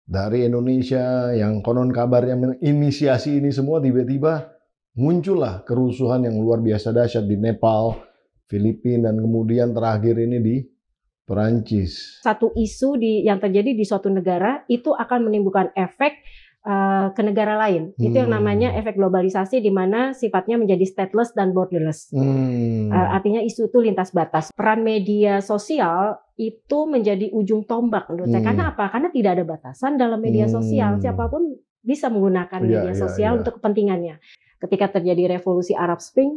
Dari Indonesia yang konon kabarnya menginisiasi ini semua, tiba-tiba muncullah kerusuhan yang luar biasa dahsyat di Nepal, Filipina, dan kemudian terakhir ini di Perancis. Satu isu yang terjadi di suatu negara itu akan menimbulkan efek ke negara lain. Itu yang namanya efek globalisasi, di mana sifatnya menjadi stateless dan borderless. Artinya isu itu lintas batas. Peran media sosial itu menjadi ujung tombak menurut saya. Karena apa? Karena tidak ada batasan dalam media sosial. Siapapun bisa menggunakan media sosial untuk kepentingannya. Ketika terjadi revolusi Arab Spring,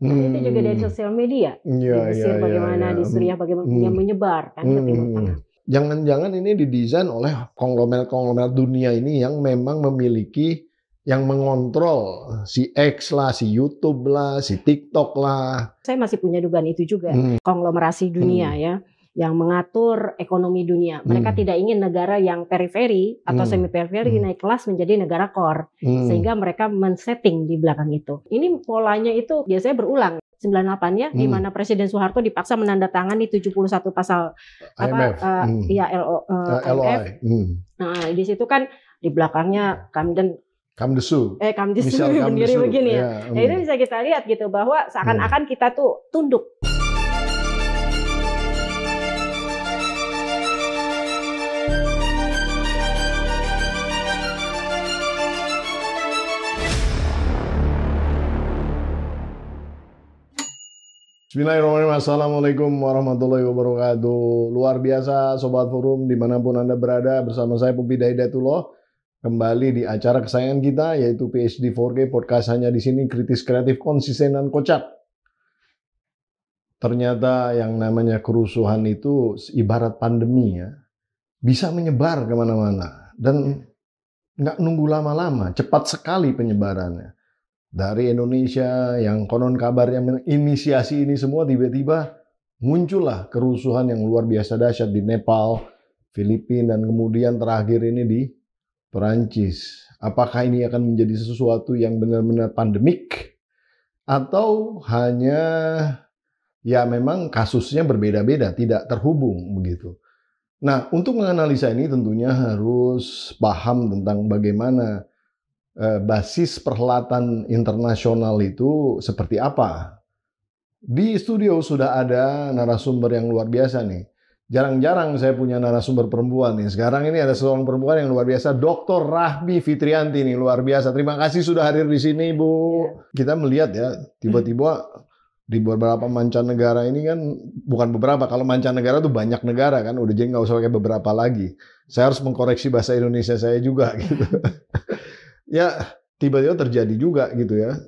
itu juga dari sosial media. Di Mesir bagaimana, di Suriah bagaimana menyebar kan ke Timur Tengah. Jangan-jangan ini didesain oleh konglomerat dunia ini yang memang memiliki, yang mengontrol si X lah, si YouTube lah, si TikTok lah. Saya masih punya dugaan itu juga. Konglomerasi dunia ya, yang mengatur ekonomi dunia. Mereka tidak ingin negara yang periferi atau semi periferi naik kelas menjadi negara core. Sehingga mereka men-setting di belakang itu. Ini polanya itu biasanya berulang. 98 ya, di mana Presiden Soeharto dipaksa menandatangani 71 pasal IMF. IMF. Nah, di situ kan di belakangnya Kamdesu berdiri begini ya. Nah, itu bisa kita lihat gitu bahwa seakan-akan kita tuh tunduk. Bismillahirrahmanirrahim. Assalamualaikum warahmatullahi wabarakatuh. Luar biasa Sobat Forum dimanapun Anda berada, bersama saya Pupida Hidayatullah. Kembali di acara kesayangan kita, yaitu PhD 4K Podcast. Hanya di sini kritis, kreatif, konsisten, dan kocak. Ternyata yang namanya kerusuhan itu ibarat pandemi ya, bisa menyebar kemana-mana. Dan nggak nunggu lama-lama, cepat sekali penyebarannya. Dari Indonesia yang konon kabarnya menginisiasi ini semua, tiba-tiba muncullah kerusuhan yang luar biasa dahsyat di Nepal, Filipina, dan kemudian terakhir ini di Perancis. Apakah ini akan menjadi sesuatu yang benar-benar pandemik? Atau hanya ya memang kasusnya berbeda-beda, tidak terhubung begitu. Nah, untuk menganalisa ini tentunya harus paham tentang bagaimana basis perhelatan internasional itu seperti apa. Di studio sudah ada narasumber yang luar biasa nih. Jarang-jarang saya punya narasumber perempuan nih. Sekarang ini ada seorang perempuan yang luar biasa, Dr. Rahmi Fitrianti nih, luar biasa. Terima kasih sudah hadir di sini, Bu. Kita melihat ya, tiba-tiba di beberapa mancanegara ini kan, bukan beberapa, kalau mancanegara tuh banyak negara kan, udah jadi nggak usah pakai beberapa lagi. Saya harus mengkoreksi bahasa Indonesia saya juga gitu. Ya, tiba-tiba terjadi juga gitu ya,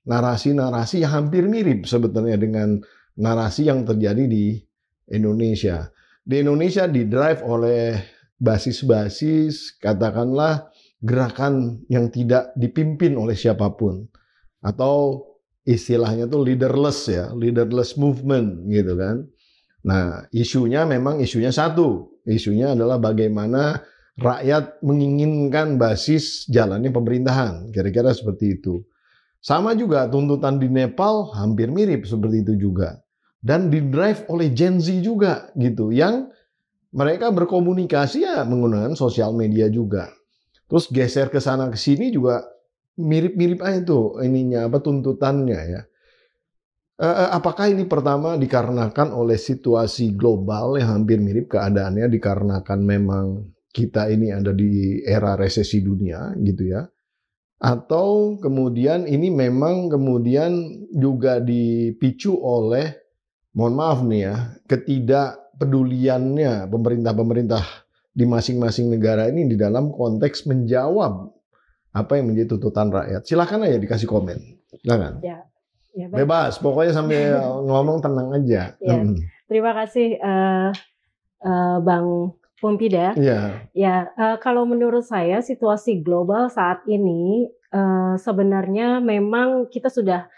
narasi-narasi yang hampir mirip sebetulnya dengan narasi yang terjadi di Indonesia. Di Indonesia didrive oleh basis-basis, katakanlah gerakan yang tidak dipimpin oleh siapapun. Atau istilahnya tuh leaderless ya, leaderless movement gitu kan. Nah, isunya memang isunya satu. Isunya adalah bagaimana rakyat menginginkan basis jalannya pemerintahan, kira-kira seperti itu. Sama juga tuntutan di Nepal hampir mirip seperti itu juga. Dan didrive oleh Gen Z juga gitu, yang mereka berkomunikasi ya menggunakan sosial media juga. Terus geser ke sana ke sini juga mirip-mirip aja tuh ininya, tuntutannya ya. Apakah ini pertama dikarenakan oleh situasi global yang hampir mirip keadaannya, dikarenakan memang kita ini ada di era resesi dunia gitu ya, atau kemudian ini memang kemudian juga dipicu oleh, mohon maaf nih ya, ketidakpeduliannya pemerintah-pemerintah di masing-masing negara ini di dalam konteks menjawab apa yang menjadi tuntutan rakyat. Silakan aja dikasih komen, silakan. Ya, bebas, pokoknya sambil ngomong tenang aja. Ya. Terima kasih Bang Pupida. Kalau menurut saya situasi global saat ini sebenarnya memang kita sudah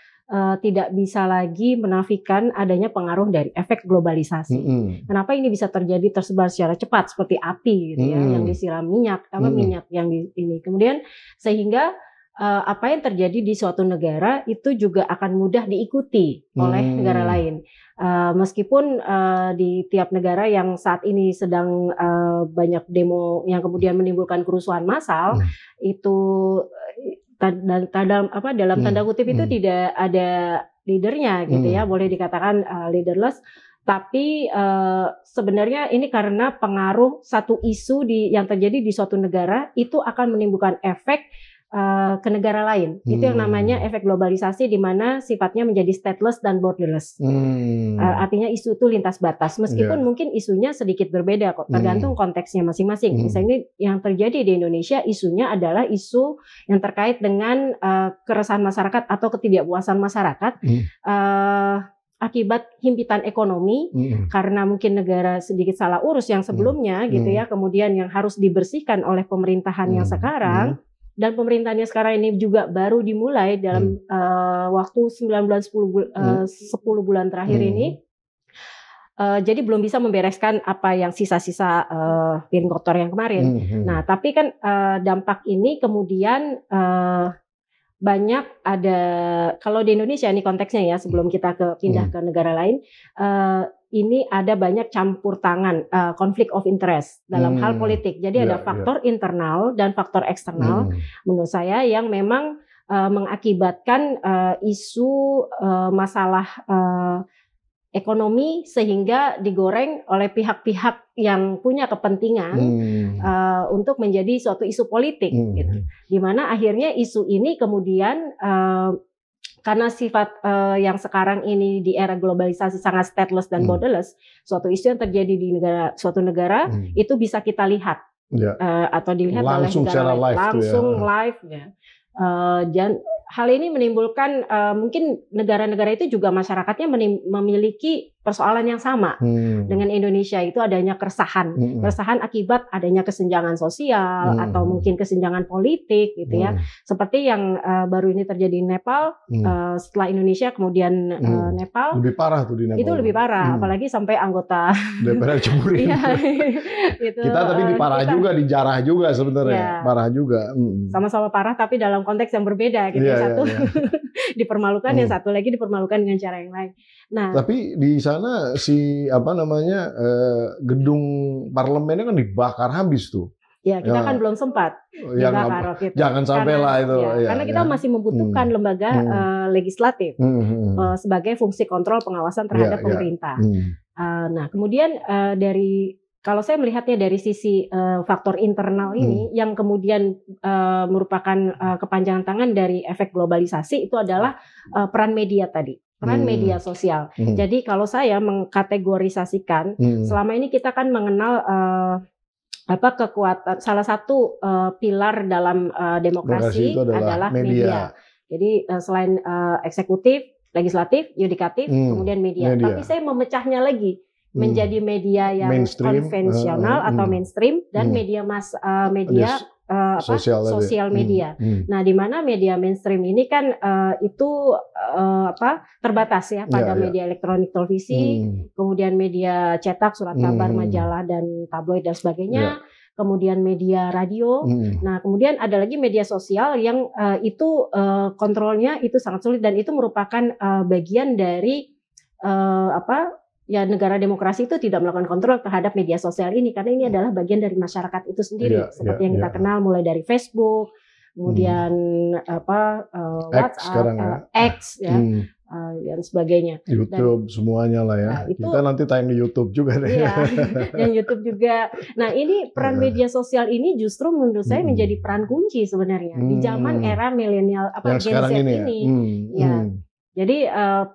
tidak bisa lagi menafikan adanya pengaruh dari efek globalisasi. Kenapa ini bisa terjadi, tersebar secara cepat seperti api gitu ya, yang disiram minyak, minyak yang ini. Kemudian sehingga apa yang terjadi di suatu negara itu juga akan mudah diikuti oleh negara lain. Meskipun di tiap negara yang saat ini sedang banyak demo yang kemudian menimbulkan kerusuhan massal, itu dalam tanda kutip itu tidak ada leadernya gitu ya, boleh dikatakan leaderless. Tapi sebenarnya ini karena pengaruh satu isu yang terjadi di suatu negara itu akan menimbulkan efek ke negara lain. Itu yang namanya efek globalisasi, di mana sifatnya menjadi stateless dan borderless. Artinya isu itu lintas batas, meskipun mungkin isunya sedikit berbeda kok, tergantung konteksnya masing-masing. Misalnya yang terjadi di Indonesia, isunya adalah isu yang terkait dengan keresahan masyarakat atau ketidakpuasan masyarakat akibat himpitan ekonomi, karena mungkin negara sedikit salah urus yang sebelumnya gitu ya, kemudian yang harus dibersihkan oleh pemerintahan yang sekarang. Dan pemerintahannya sekarang ini juga baru dimulai dalam waktu 9 bulan 10 bulan terakhir ini. Jadi belum bisa membereskan apa yang sisa-sisa piring kotor yang kemarin. Nah, tapi kan dampak ini kemudian banyak ada, kalau di Indonesia ini konteksnya ya, sebelum kita pindah ke negara lain, ini ada banyak campur tangan, konflik of interest dalam hal politik. Jadi ada faktor internal dan faktor eksternal menurut saya yang memang mengakibatkan isu masalah ekonomi sehingga digoreng oleh pihak-pihak yang punya kepentingan untuk menjadi suatu isu politik, gitu. Di mana akhirnya isu ini kemudian karena sifat yang sekarang ini di era globalisasi sangat stateless dan borderless, suatu isu yang terjadi di suatu negara itu bisa kita lihat atau dilihat langsung oleh negara live langsung live ya. Dan hal ini menimbulkan mungkin negara-negara itu juga masyarakatnya memiliki persoalan yang sama dengan Indonesia, itu adanya keresahan akibat adanya kesenjangan sosial atau mungkin kesenjangan politik gitu ya, seperti yang baru ini terjadi di Nepal. Setelah Indonesia kemudian Nepal, lebih parah tuh di Nepal, itu lebih parah, apalagi sampai anggota DPR ceburin. Kita tapi diparah juga, dijarah juga sebenarnya, parah juga. Sama-sama parah tapi dalam konteks yang berbeda gitu. Satu dipermalukan, yang satu lagi dipermalukan dengan cara yang lain. Nah, tapi di sana si gedung parlemennya kan dibakar habis tuh. Ya, kita kan belum sempat dibakar gitu. Jangan sampai lah itu. Karena kita masih membutuhkan lembaga legislatif sebagai fungsi kontrol pengawasan terhadap pemerintah. Nah, kemudian kalau saya melihatnya dari sisi faktor internal ini, yang kemudian merupakan kepanjangan tangan dari efek globalisasi itu adalah peran media tadi. Peran media sosial. Jadi kalau saya mengkategorisasikan, selama ini kita kan mengenal kekuatan, salah satu pilar dalam demokrasi adalah media. Jadi selain eksekutif, legislatif, yudikatif, kemudian media. Tapi saya memecahnya lagi menjadi media yang konvensional atau mainstream dan media sosial media. Nah, di mana media mainstream ini kan itu terbatas ya pada media elektronik, televisi, kemudian media cetak, surat kabar, majalah dan tabloid dan sebagainya. Kemudian media radio. Nah, kemudian ada lagi media sosial yang itu kontrolnya itu sangat sulit, dan itu merupakan bagian dari negara demokrasi itu tidak melakukan kontrol terhadap media sosial ini, karena ini adalah bagian dari masyarakat itu sendiri, seperti yang kita kenal mulai dari Facebook, kemudian WhatsApp, X ya, dan sebagainya. YouTube semuanya lah ya. Nah, kita nanti tayang di YouTube juga deh. Iya, dan YouTube juga. Nah, ini peran media sosial ini justru menurut saya menjadi peran kunci sebenarnya di zaman era milenial Gen Z ini. Ya. Jadi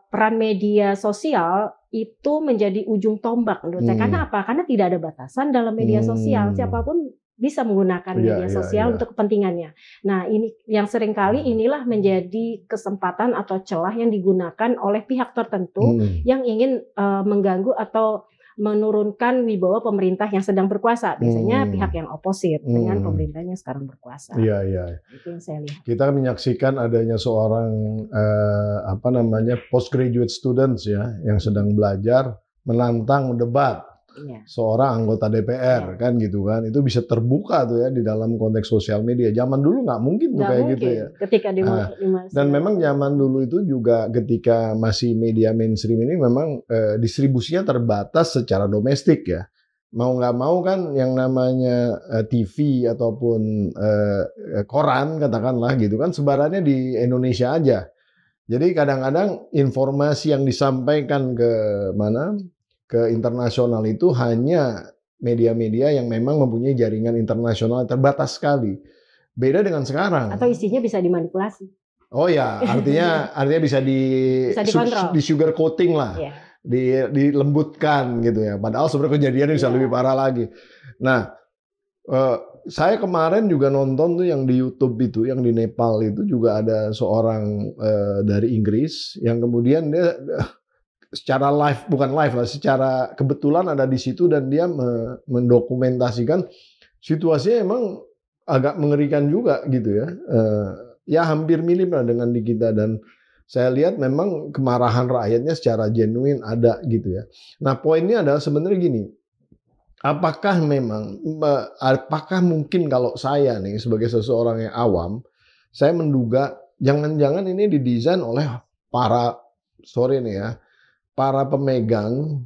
peran media sosial itu menjadi ujung tombak menurut saya. Karena apa? Karena tidak ada batasan dalam media sosial. Siapapun bisa menggunakan media sosial untuk kepentingannya. Nah, ini yang seringkali inilah menjadi kesempatan atau celah yang digunakan oleh pihak tertentu yang ingin mengganggu atau menurunkan wibawa pemerintah yang sedang berkuasa, biasanya pihak yang oposit dengan pemerintahnya sekarang berkuasa. Iya. Itu yang saya lihat. Kita menyaksikan adanya seorang postgraduate students ya yang sedang belajar menantang debat seorang anggota DPR kan gitu kan, itu bisa terbuka tuh ya di dalam konteks sosial media. Zaman dulu nggak mungkin tuh kayak gitu ya. Ketika dan memang zaman dulu itu juga ketika masih media mainstream ini memang distribusinya terbatas secara domestik ya. Mau nggak mau kan yang namanya TV ataupun koran katakanlah gitu kan sebarannya di Indonesia aja. Jadi kadang-kadang informasi yang disampaikan ke internasional itu hanya media-media yang memang mempunyai jaringan internasional terbatas sekali. Beda dengan sekarang. Atau isinya bisa dimanipulasi. Oh ya, artinya bisa di sugar coating lah. Yeah. Dilembutkan gitu ya. Padahal sebenarnya kejadiannya bisa lebih parah lagi. Nah, saya kemarin juga nonton tuh yang di YouTube itu, yang di Nepal itu juga ada seorang dari Inggris yang kemudian dia secara live, bukan live lah, secara kebetulan ada di situ dan dia mendokumentasikan situasinya emang agak mengerikan juga gitu ya. Ya hampir mirip lah dengan di kita dan saya lihat memang kemarahan rakyatnya secara genuine ada gitu ya. Nah poinnya adalah sebenarnya gini. Apakah mungkin kalau saya nih sebagai seseorang yang awam, saya menduga jangan-jangan ini didesain oleh para pemegang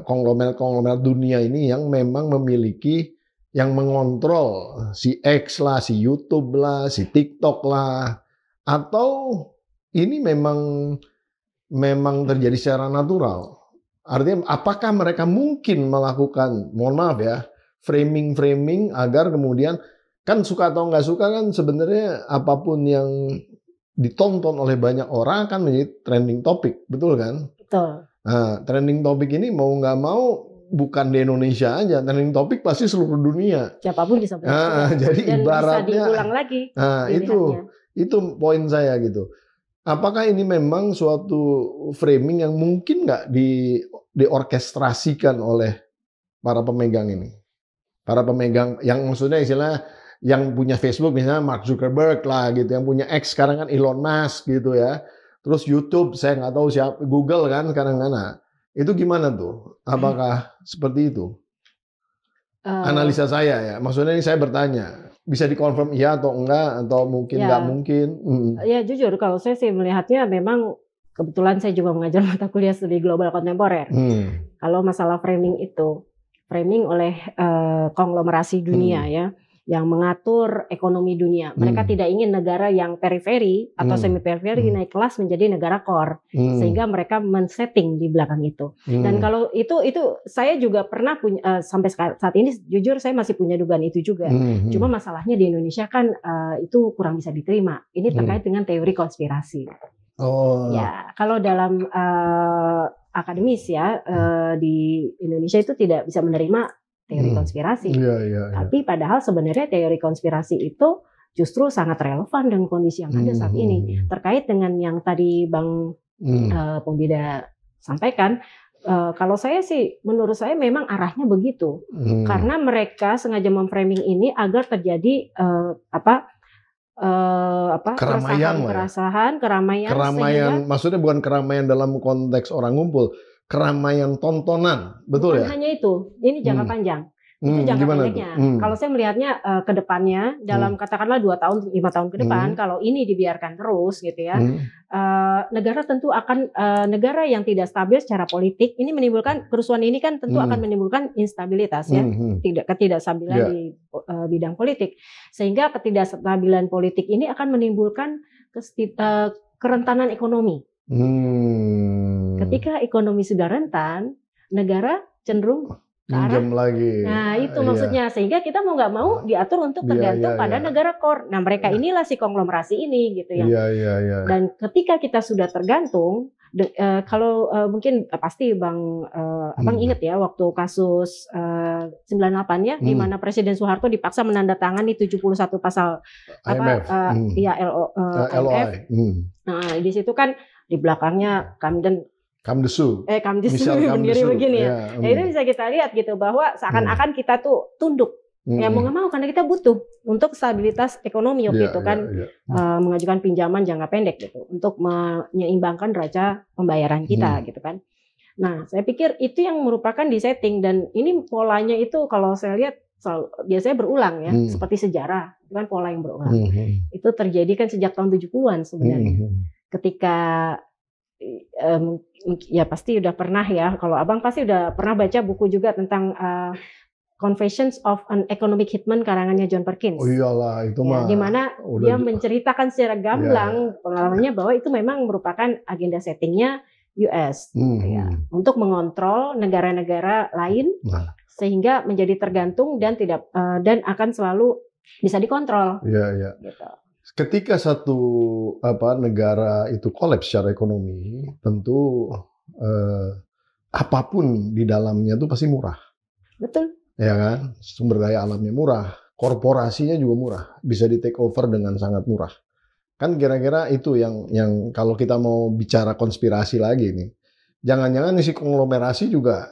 konglomerat dunia ini yang memang memiliki, yang mengontrol si X lah, si YouTube lah, si TikTok lah, atau ini memang terjadi secara natural. Artinya apakah mereka mungkin melakukan, mohon maaf ya, framing agar kemudian, kan suka atau nggak suka kan sebenarnya apapun yang ditonton oleh banyak orang kan menjadi trending topic, betul kan? Betul. Nah, trending topic ini mau nggak mau bukan di Indonesia aja, trending topic pasti seluruh dunia. Siapapun bisa belajar. Jadi dan ibaratnya bisa diulang lagi. Nah, itu poin saya gitu. Apakah ini memang suatu framing yang mungkin nggak diorkestrasikan oleh para pemegang ini? Para pemegang yang maksudnya istilah yang punya Facebook misalnya Mark Zuckerberg lah gitu, yang punya X sekarang kan Elon Musk gitu ya. Terus YouTube saya nggak tahu siapa, Google kan sekarang kan. Nah, itu gimana tuh? Apakah seperti itu? Analisa saya ya. Maksudnya ini saya bertanya. Bisa dikonfirm iya atau enggak, atau mungkin nggak mungkin? Ya jujur, kalau saya sih melihatnya memang kebetulan saya juga mengajar mata kuliah studi global kontemporer. Kalau masalah framing itu, framing oleh konglomerasi dunia ya, yang mengatur ekonomi dunia. Mereka tidak ingin negara yang periferi atau semi periferi naik kelas menjadi negara core, sehingga mereka men-setting di belakang itu. Dan kalau itu saya juga pernah punya sampai saat ini jujur saya masih punya dugaan itu juga. Cuma masalahnya di Indonesia kan itu kurang bisa diterima. Ini terkait dengan teori konspirasi. Oh. Ya, kalau dalam akademis ya di Indonesia itu tidak bisa menerima teori konspirasi. Tapi padahal sebenarnya teori konspirasi itu justru sangat relevan dengan kondisi yang ada saat ini. Terkait dengan yang tadi Bang Pembida sampaikan, kalau saya sih, menurut saya memang arahnya begitu. Karena mereka sengaja memframing ini agar terjadi keramaian, maksudnya bukan keramaian dalam konteks orang ngumpul. Keramaian tontonan, betul ya? Bukan hanya itu, ini jangka panjang. Itu jangka pendeknya. Kalau saya melihatnya ke depannya dalam katakanlah 2 tahun, 5 tahun ke depan, kalau ini dibiarkan terus gitu ya, negara tentu akan negara yang tidak stabil secara politik, ini menimbulkan kerusuhan ini kan tentu akan menimbulkan instabilitas ya, ketidakstabilan di bidang politik, sehingga ketidakstabilan politik ini akan menimbulkan kerentanan ekonomi. Ketika ekonomi sudah rentan, negara cenderung ke arah lagi. Nah itu maksudnya, sehingga kita mau nggak mau diatur untuk tergantung pada negara core. Nah mereka inilah si konglomerasi ini gitu ya. Dan ketika kita sudah tergantung, kalau mungkin pasti Abang ingat ya waktu kasus 98 ya, di mana Presiden Soeharto dipaksa menandatangani 71 pasal IMF. IMF. Nah di situ kan di belakangnya Kamdesu berdiri begini ya. Nah, itu bisa kita lihat gitu bahwa seakan-akan kita tuh tunduk. Ya mau nggak mau karena kita butuh untuk stabilitas ekonomi gitu kan, mengajukan pinjaman jangka pendek gitu untuk menyeimbangkan neraca pembayaran kita gitu kan. Nah, saya pikir itu yang merupakan disetting, dan ini polanya itu kalau saya lihat biasanya berulang ya, seperti sejarah, itu kan pola yang berulang. Itu terjadi kan sejak tahun 70-an sebenarnya. Ketika ya pasti udah pernah ya, kalau Abang pasti udah pernah baca buku juga tentang Confessions of an Economic Hitman karangannya John Perkins. Oh iyalah, itu mah. Di mana dia menceritakan secara gamblang pengalamannya bahwa itu memang merupakan agenda settingnya US untuk mengontrol negara-negara lain sehingga menjadi tergantung dan tidak dan akan selalu bisa dikontrol. Iya. Gitu. Ketika satu negara itu kolaps secara ekonomi, tentu apapun di dalamnya itu pasti murah. Betul. Ya kan, sumber daya alamnya murah, korporasinya juga murah, bisa di take over dengan sangat murah. Kan kira-kira itu yang kalau kita mau bicara konspirasi lagi nih, jangan-jangan isi konglomerasi juga,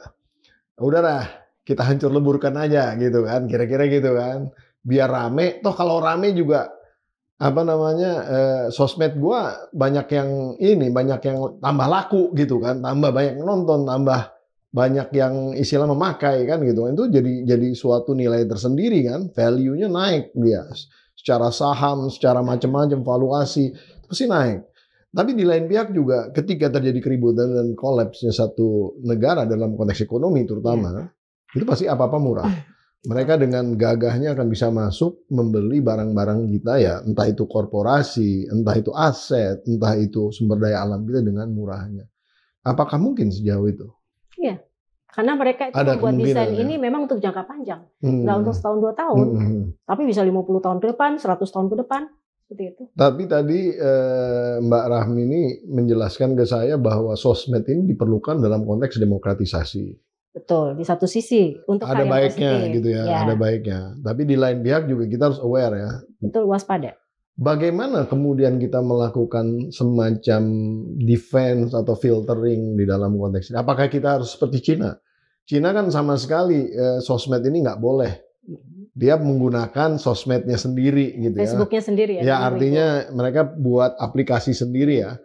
udahlah kita hancur leburkan aja gitu kan, kira-kira gitu kan, biar rame. Toh kalau rame juga sosmed gua banyak yang tambah laku gitu kan, tambah banyak nonton, tambah banyak yang istilah memakai kan gitu. Itu jadi suatu nilai tersendiri kan, value-nya naik dia. Secara saham, secara macam-macam valuasi itu pasti naik. Tapi di lain pihak juga ketika terjadi keributan dan kolapsnya satu negara dalam konteks ekonomi terutama, itu pasti apa-apa murah. Mereka dengan gagahnya akan bisa masuk membeli barang-barang kita ya, entah itu korporasi, entah itu aset, entah itu sumber daya alam kita dengan murahnya. Apakah mungkin sejauh itu? Iya, karena mereka itu membuat desain ini memang untuk jangka panjang, nggak untuk setahun 2 tahun, tapi bisa 50 tahun ke depan, 100 tahun ke depan, seperti itu. Tapi tadi Mbak Rahmi ini menjelaskan ke saya bahwa sosmed ini diperlukan dalam konteks demokratisasi. Betul, di satu sisi untuk ada baiknya gitu ya, ada baiknya. Tapi di lain pihak juga kita harus aware ya. Betul, waspada. Bagaimana kemudian kita melakukan semacam defense atau filtering di dalam konteks ini? Apakah kita harus seperti Cina? Cina kan sama sekali sosmed ini nggak boleh. Dia menggunakan sosmednya sendiri gitu ya. Facebooknya sendiri ya. Ya artinya mereka buat aplikasi sendiri ya.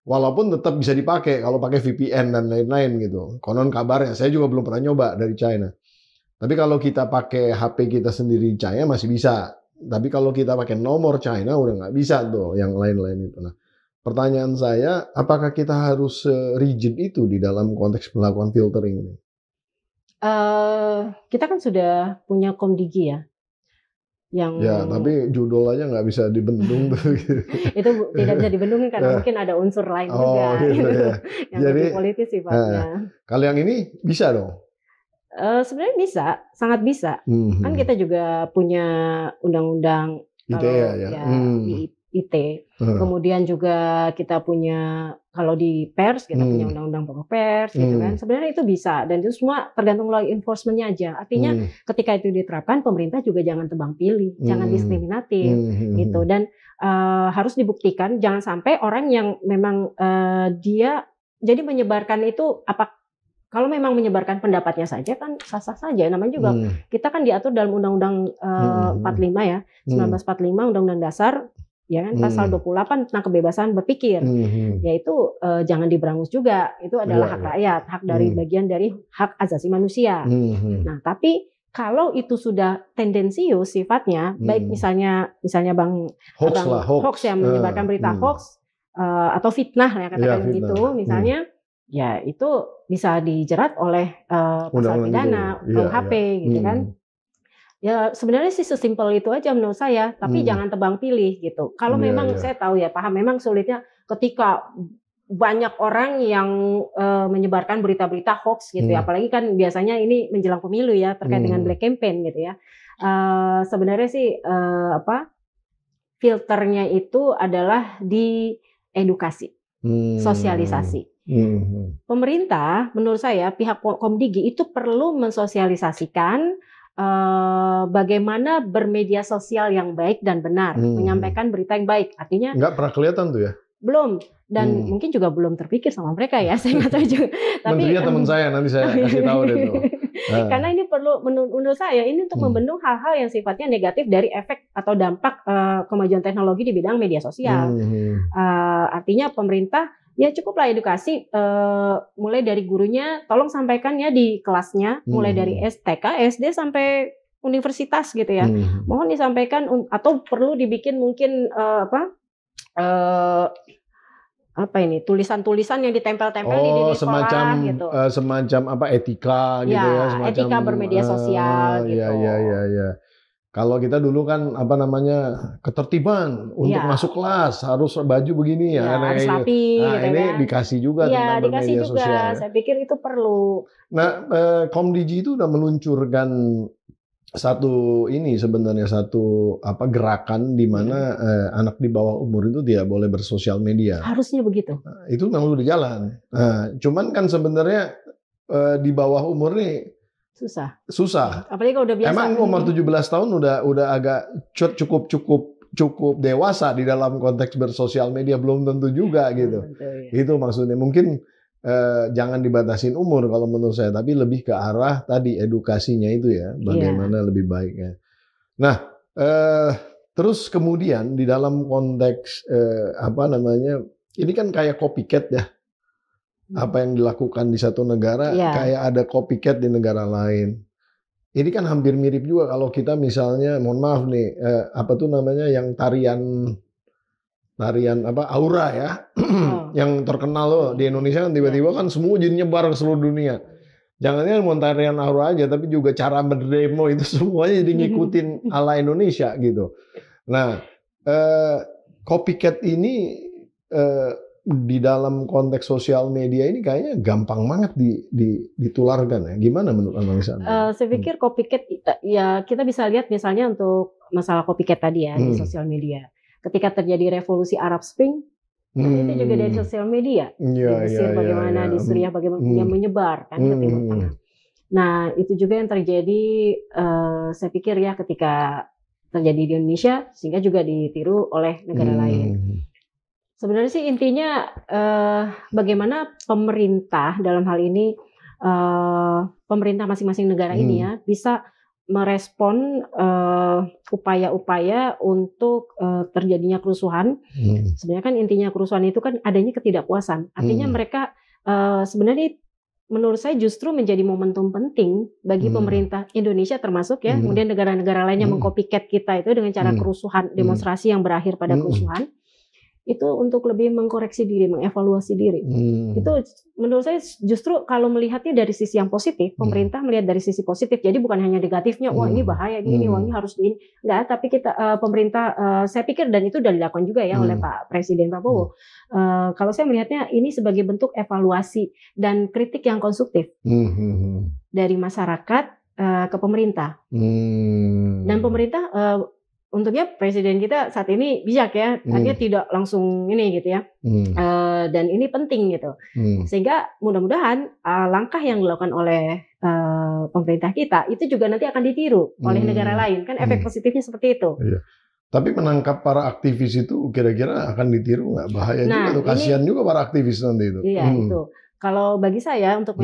Walaupun tetap bisa dipakai kalau pakai VPN dan lain-lain gitu. Konon kabarnya, saya juga belum pernah nyoba dari China. Tapi kalau kita pakai HP kita sendiri China masih bisa. Tapi kalau kita pakai nomor China udah nggak bisa tuh yang lain-lain itu. Nah, pertanyaan saya, apakah kita harus rigid itu di dalam konteks melakukan filtering ini? Kita kan sudah punya Komdigi ya. Tapi judul aja nggak bisa dibendung tuh. Itu tidak bisa dibendung karena mungkin ada unsur lain juga gitu, ya. Yang jadi, lebih politis sifatnya. Kalau yang ini bisa dong? Sebenarnya bisa, sangat bisa. Kan kita juga punya undang-undang ITE di IT. Kemudian juga kita punya kalau di pers kita punya undang-undang pokok pers gitu kan. Sebenarnya itu bisa dan itu semua tergantung law enforcement-nya aja. Artinya ketika itu diterapkan pemerintah juga jangan tebang pilih, jangan diskriminatif gitu dan harus dibuktikan jangan sampai orang yang memang dia jadi menyebarkan itu kalau memang menyebarkan pendapatnya saja kan sah-sah saja. Namanya juga kita kan diatur dalam Undang-Undang 45 ya, 1945 Undang-Undang Dasar ya kan pasal 28 tentang kebebasan berpikir. Yaitu jangan diberangus juga. Itu adalah hak rakyat, hak dari bagian dari hak asasi manusia. Nah, tapi kalau itu sudah tendensius sifatnya, baik misalnya Bang hoax yang menyebarkan berita hoax atau fitnah ya katakan begitu misalnya. Ya itu bisa dijerat oleh pasal pidana KUHP gitu kan. Ya sebenarnya sih sesimpel itu aja menurut saya, tapi jangan tebang pilih gitu. Kalau memang saya tahu ya paham memang sulitnya ketika banyak orang yang menyebarkan berita-berita hoax gitu ya, apalagi kan biasanya ini menjelang pemilu ya terkait dengan black campaign gitu ya. Sebenarnya sih filternya itu adalah di edukasi, sosialisasi. Pemerintah, menurut saya, pihak Komdigi itu perlu mensosialisasikan bagaimana bermedia sosial yang baik dan benar, menyampaikan berita yang baik. Artinya nggak pernah kelihatan tuh ya? Belum, dan mungkin juga belum terpikir sama mereka ya, saya nggak tahu juga. Tapi menterinya teman saya, nanti saya kasih tahu deh tuh. Karena ini perlu, menurut saya, ini untuk membendung hal-hal yang sifatnya negatif dari efek atau dampak kemajuan teknologi di bidang media sosial. Artinya pemerintah Ya cukuplah edukasi, mulai dari gurunya, tolong sampaikan ya di kelasnya, mulai dari TK, SD sampai universitas gitu ya. Mohon disampaikan atau perlu dibikin mungkin apa ini, tulisan-tulisan yang ditempel-tempel di dinding sekolah gitu. Semacam apa, etika gitu ya, semacam etika bermedia sosial gitu. Ya. Kalau kita dulu kan apa namanya, ketertiban untuk masuk kelas harus baju begini ya, harus rapi nah, gitu ini kan. dikasih juga tentang dikasih bermedia juga. sosial. Ya. Saya pikir itu perlu. Nah, Komdiji itu udah meluncurkan satu gerakan di mana anak di bawah umur itu tidak boleh bersosial media. Harusnya begitu. Nah, itu memang udah jalan. Nah, cuman kan sebenarnya di bawah umur nih susah. Apalagi kalau udah biasa. Emang umur 17 tahun udah agak cukup dewasa di dalam konteks bersosial media, belum tentu juga gitu. Tentu, ya. Itu maksudnya. Mungkin jangan dibatasin umur kalau menurut saya, tapi lebih ke arah tadi edukasinya itu ya, bagaimana lebih baiknya. Nah, terus kemudian di dalam konteks ini kan kayak copycat ya. Apa yang dilakukan di satu negara kayak ada copycat di negara lain. Ini kan hampir mirip juga kalau kita misalnya, mohon maaf nih, yang tarian aura ya, yang terkenal loh di Indonesia kan tiba-tiba kan semua jadi nyebar ke seluruh dunia. Jangannya mau tarian aura aja, tapi juga cara berdemo itu semuanya jadi ngikutin ala Indonesia gitu. Nah, copycat ini di dalam konteks sosial media ini kayaknya gampang banget ditularkan ya. Gimana menurut analisa Anda? Saya pikir copycat ya kita bisa lihat misalnya untuk masalah copycat tadi ya di sosial media. Ketika terjadi revolusi Arab Spring, itu juga dari sosial media. Di Mesir bagaimana, di Suriah bagaimana menyebar kan ke Timur Tengah. Nah itu juga yang terjadi, saya pikir ya ketika terjadi di Indonesia sehingga juga ditiru oleh negara lain. Sebenarnya sih intinya bagaimana pemerintah dalam hal ini, pemerintah masing-masing negara ini ya bisa merespon upaya-upaya untuk terjadinya kerusuhan. Sebenarnya kan intinya kerusuhan itu kan adanya ketidakpuasan. Artinya mereka sebenarnya menurut saya justru menjadi momentum penting bagi pemerintah Indonesia termasuk ya, kemudian negara-negara lainnya mengcopycat kita itu dengan cara kerusuhan, demonstrasi yang berakhir pada kerusuhan. Itu untuk lebih mengkoreksi diri, mengevaluasi diri. Itu menurut saya justru kalau melihatnya dari sisi yang positif, pemerintah melihat dari sisi positif. Jadi bukan hanya negatifnya, wah ini bahaya ini, wah ini harus enggak, tapi kita pemerintah saya pikir dan itu sudah dilakukan juga ya oleh Pak Presiden Prabowo. Kalau saya melihatnya ini sebagai bentuk evaluasi dan kritik yang konstruktif dari masyarakat ke pemerintah. Dan pemerintah untungnya presiden kita saat ini bijak ya, artinya tidak langsung ini gitu ya, dan ini penting gitu, sehingga mudah-mudahan langkah yang dilakukan oleh pemerintah kita itu juga nanti akan ditiru oleh negara lain, kan efek positifnya seperti itu. Iya. Tapi menangkap para aktivis itu kira-kira akan ditiru nggak? Bahaya juga tuh, kasihan juga para aktivis nanti itu. Iya itu. Kalau bagi saya untuk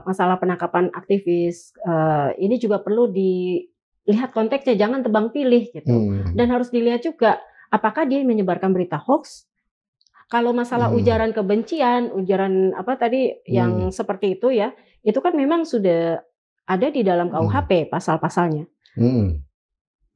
masalah penangkapan aktivis ini juga perlu lihat konteksnya, jangan tebang pilih gitu. Dan harus dilihat juga apakah dia menyebarkan berita hoax. Kalau masalah ujaran kebencian, ujaran apa tadi yang seperti itu ya, itu kan memang sudah ada di dalam KUHP pasal-pasalnya.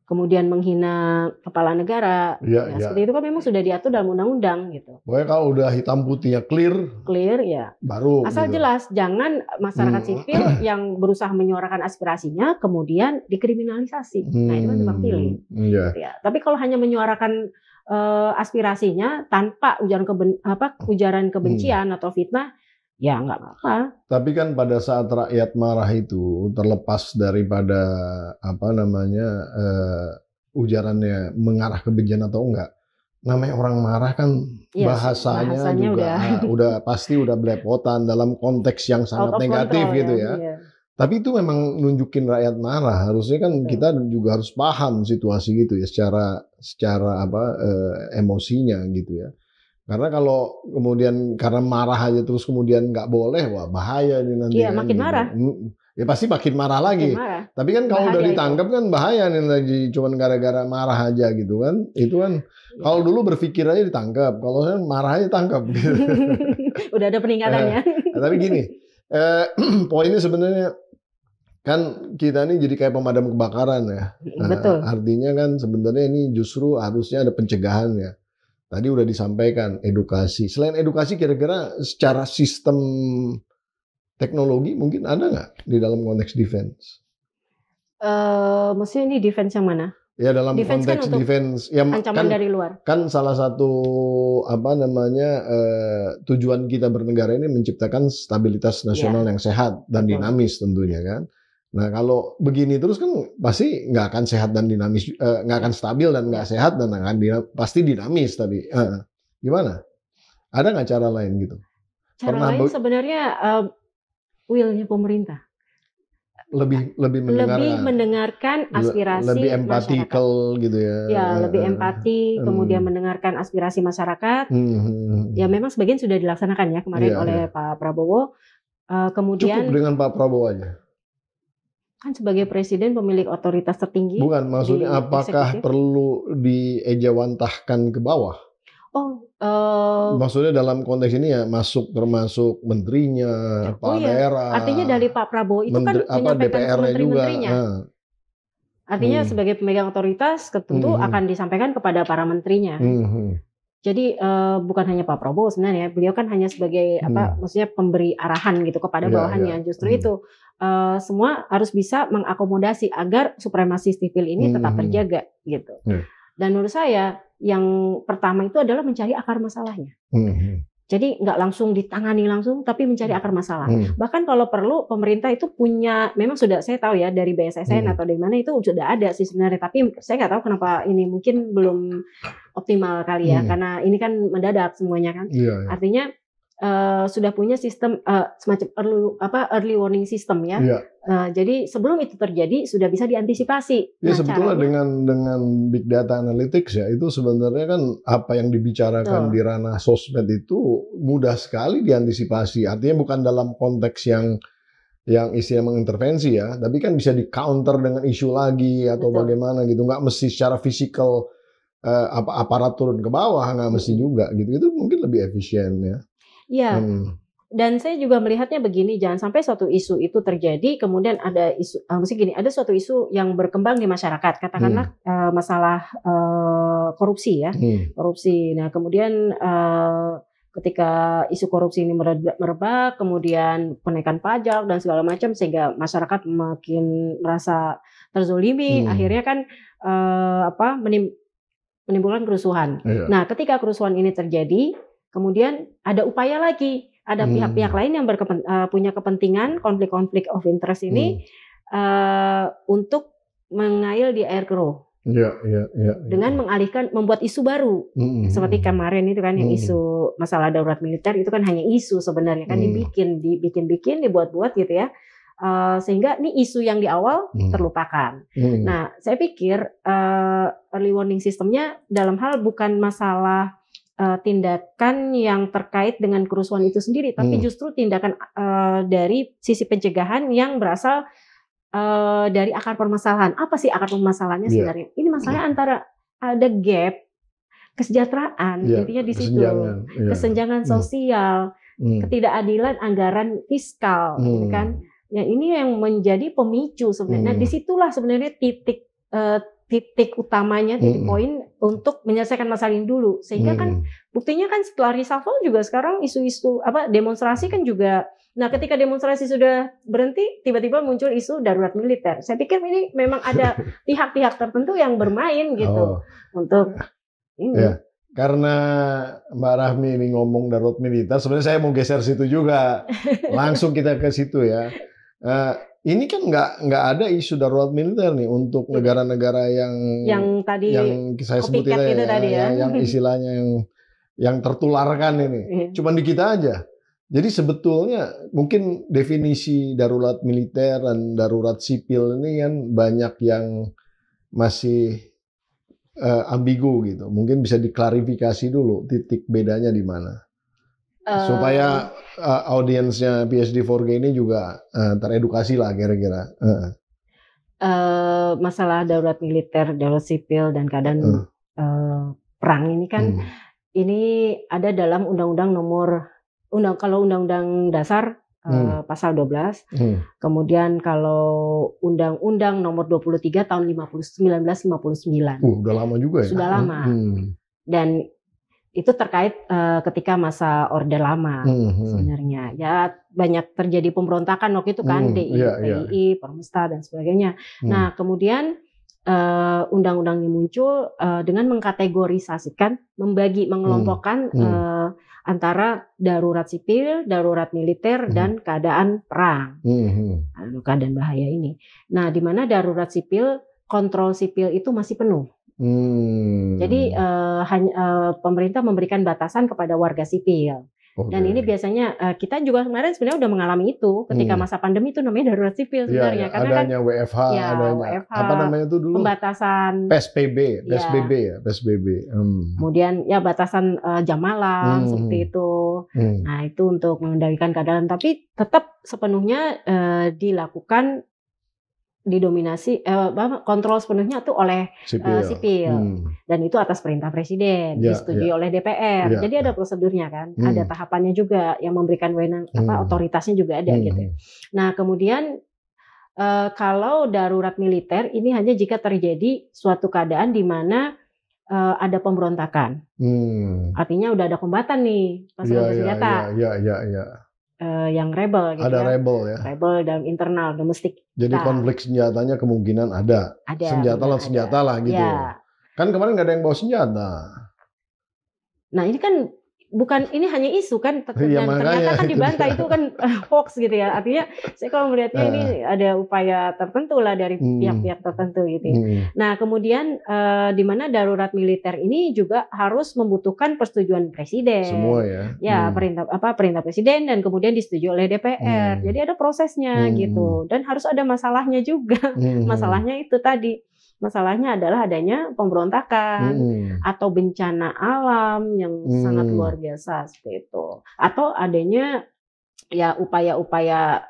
Kemudian menghina kepala negara, seperti itu kan memang sudah diatur dalam undang-undang gitu. Pokoknya kalau udah hitam putihnya clear ya, baru asal gitu. Jelas, jangan masyarakat sipil yang berusaha menyuarakan aspirasinya kemudian dikriminalisasi. Nah itu kan tebang pilih. Gitu ya. Tapi kalau hanya menyuarakan aspirasinya tanpa ujaran kebencian atau fitnah, ya nggak apa-apa. Tapi kan pada saat rakyat marah itu, terlepas daripada ujarannya mengarah kebencian atau enggak, namanya orang marah kan bahasanya juga udah pasti udah belepotan dalam konteks yang sangat negatif gitu ya. Tapi itu memang nunjukin rakyat marah. Harusnya kan kita juga harus paham situasi gitu ya, secara emosinya gitu ya. Karena kalau kemudian karena marah aja terus kemudian nggak boleh, wah bahaya ini nanti. Iya, makin marah. Ya pasti makin marah lagi. Marah. Tapi kan kalau udah ditangkap kan bahaya nih lagi, cuman gara-gara marah aja gitu kan. Itu kan kalau dulu berpikir aja ditangkap, kalau saya marah aja tangkap gitu. Udah ada peningkatannya. Tapi gini, poinnya sebenarnya kan kita ini jadi kayak pemadam kebakaran ya. Betul. Artinya kan sebenarnya ini justru harusnya ada pencegahan ya. Tadi udah disampaikan edukasi. Selain edukasi, kira-kira secara sistem teknologi mungkin ada nggak di dalam konteks defense? Maksudnya ini defense yang mana? Ya dalam Defense konteks kan defense, ya ancaman dari luar. Kan salah satu tujuan kita bernegara ini menciptakan stabilitas nasional yang sehat dan dinamis tentunya kan. Nah kalau begini terus kan pasti nggak akan sehat dan dinamis, nggak akan stabil dan nggak sehat dan pasti dinamis. Tapi gimana? Ada nggak cara lain gitu? Cara lain sebenarnya will-nya pemerintah. Lebih mendengarkan aspirasi lebih empatikal gitu ya. Ya, lebih empati, kemudian mendengarkan aspirasi masyarakat. Ya memang sebagian sudah dilaksanakan ya kemarin oleh Pak Prabowo. Kemudian cukup dengan Pak Prabowo aja. Kan sebagai presiden pemilik otoritas tertinggi. Bukan, maksudnya apakah perlu diejawantahkan ke bawah? Maksudnya dalam konteks ini ya termasuk menterinya, kepala daerah. Artinya dari Pak Prabowo itu kan menyampaikan ke menteri-menterinya. Artinya sebagai pemegang otoritas tentu akan disampaikan kepada para menterinya. Jadi bukan hanya Pak Prabowo sebenarnya, beliau kan hanya sebagai maksudnya pemberi arahan gitu kepada bawahannya. Justru itu semua harus bisa mengakomodasi agar supremasi sipil ini tetap terjaga gitu. Dan menurut saya yang pertama itu adalah mencari akar masalahnya. Jadi nggak langsung ditangani langsung, tapi mencari akar masalah. Bahkan kalau perlu pemerintah itu punya, memang sudah saya tahu ya dari BSSN atau dari mana itu sudah ada sih sebenarnya. Tapi saya nggak tahu kenapa ini mungkin belum optimal kali ya, karena ini kan mendadak semuanya kan. Artinya sudah punya sistem semacam early warning system ya. Jadi sebelum itu terjadi sudah bisa diantisipasi. Ya sebetulnya dengan big data analytics ya itu sebenarnya kan apa yang dibicarakan di ranah sosmed itu mudah sekali diantisipasi. Artinya bukan dalam konteks yang istilah mengintervensi ya, tapi kan bisa di counter dengan isu lagi atau bagaimana gitu. Nggak mesti secara fisikal aparat turun ke bawah, nggak mesti juga gitu. Itu mungkin lebih efisien ya. Iya, dan saya juga melihatnya begini, jangan sampai suatu isu itu terjadi, kemudian ada isu, ada suatu isu yang berkembang di masyarakat, katakanlah masalah korupsi ya, korupsi. Nah kemudian ketika isu korupsi ini merebak, kemudian penaikan pajak dan segala macam, sehingga masyarakat makin merasa terzolimi, akhirnya kan menimbulkan kerusuhan. Nah ketika kerusuhan ini terjadi, kemudian ada upaya lagi, ada pihak-pihak lain yang punya kepentingan konflik-konflik of interest ini untuk mengail di air keruh. Dengan mengalihkan, membuat isu baru. Seperti kemarin itu kan yang isu masalah darurat militer itu kan hanya isu sebenarnya kan dibikin, dibuat-buat gitu ya. Sehingga ini isu yang di awal terlupakan. Nah, saya pikir early warning systemnya dalam hal bukan masalah tindakan yang terkait dengan kerusuhan itu sendiri, tapi justru tindakan dari sisi pencegahan yang berasal dari akar permasalahan. Apa sih akar permasalahannya sebenarnya? Ini masalahnya antara ada gap kesejahteraan, intinya di situ, kesenjangan sosial, ketidakadilan anggaran fiskal, gitu kan? Ya ini yang menjadi pemicu sebenarnya. Nah, disitulah sebenarnya titik utamanya, titik poin untuk menyelesaikan masalah ini dulu. Sehingga kan buktinya kan setelah reshuffle juga sekarang isu-isu demonstrasi kan juga. Nah, ketika demonstrasi sudah berhenti, tiba-tiba muncul isu darurat militer. Saya pikir ini memang ada pihak-pihak tertentu yang bermain gitu untuk ini. Ya, karena Mbak Rahmi ini ngomong darurat militer, sebenarnya saya mau geser situ juga. Langsung kita ke situ ya. Ini kan nggak ada isu darurat militer nih untuk negara-negara yang tadi yang saya sebut tadi ya, yang istilahnya yang tertularkan ini. Cuman di kita aja. Jadi sebetulnya mungkin definisi darurat militer dan darurat sipil ini kan banyak yang masih ambigu gitu. Mungkin bisa diklarifikasi dulu titik bedanya di mana. Supaya audiensnya PSD4G ini juga teredukasi lah kira-kira. Masalah darurat militer, darurat sipil, dan keadaan perang ini kan ini ada dalam Undang-Undang Nomor Kalau Undang-Undang Dasar pasal 12. Kemudian kalau Undang-Undang Nomor 23 tahun 1959. Udah lama juga ya. Sudah lama. Dan itu terkait ketika masa Orde Lama sebenarnya. Ya banyak terjadi pemberontakan waktu itu kan, DII, Permesta dan sebagainya. Nah, kemudian undang-undangnya muncul dengan mengkategorisasikan, mengelompokkan antara darurat sipil, darurat militer, dan keadaan perang. Lalu keadaan bahaya ini. Nah, di mana darurat sipil, kontrol sipil itu masih penuh. Jadi pemerintah memberikan batasan kepada warga sipil. Dan ini biasanya kita juga kemarin sebenarnya udah mengalami itu ketika masa pandemi, itu namanya darurat sipil sebenarnya. Ya, karena adanya kan, WFH, adanya WFH, apa namanya itu dulu? Pembatasan PSBB. Kemudian ya batasan jam malam seperti itu. Nah, itu untuk mengendalikan keadaan, tapi tetap sepenuhnya dilakukan didominasi kontrol sepenuhnya tuh oleh sipil. Dan itu atas perintah presiden, disetujui oleh DPR. Jadi ada prosedurnya kan, ada tahapannya juga yang memberikan wewenang, otoritasnya juga ada gitu. Nah, kemudian kalau darurat militer ini hanya jika terjadi suatu keadaan di mana ada pemberontakan. Artinya udah ada kombatan nih, pasukan bersenjata. Yang rebel gitu. Ada rebel ya. Rebel dalam internal domestik. Jadi konflik senjatanya kemungkinan ada. Senjata lah senjata lah gitu. Ya. Kan kemarin nggak ada yang bawa senjata. Nah, ini kan bukan, ini hanya isu kan, ternyata kan dibantah itu kan hoax gitu ya. Artinya saya kalau melihatnya ini ada upaya tertentu lah dari pihak-pihak tertentu gitu. Nah, kemudian di mana darurat militer ini juga harus membutuhkan persetujuan presiden. Semua ya. Ya, perintah presiden dan kemudian disetujui oleh DPR. Jadi ada prosesnya gitu. Dan harus ada masalahnya juga. Masalahnya itu tadi. Masalahnya adalah adanya pemberontakan atau bencana alam yang sangat luar biasa seperti itu, atau adanya ya upaya-upaya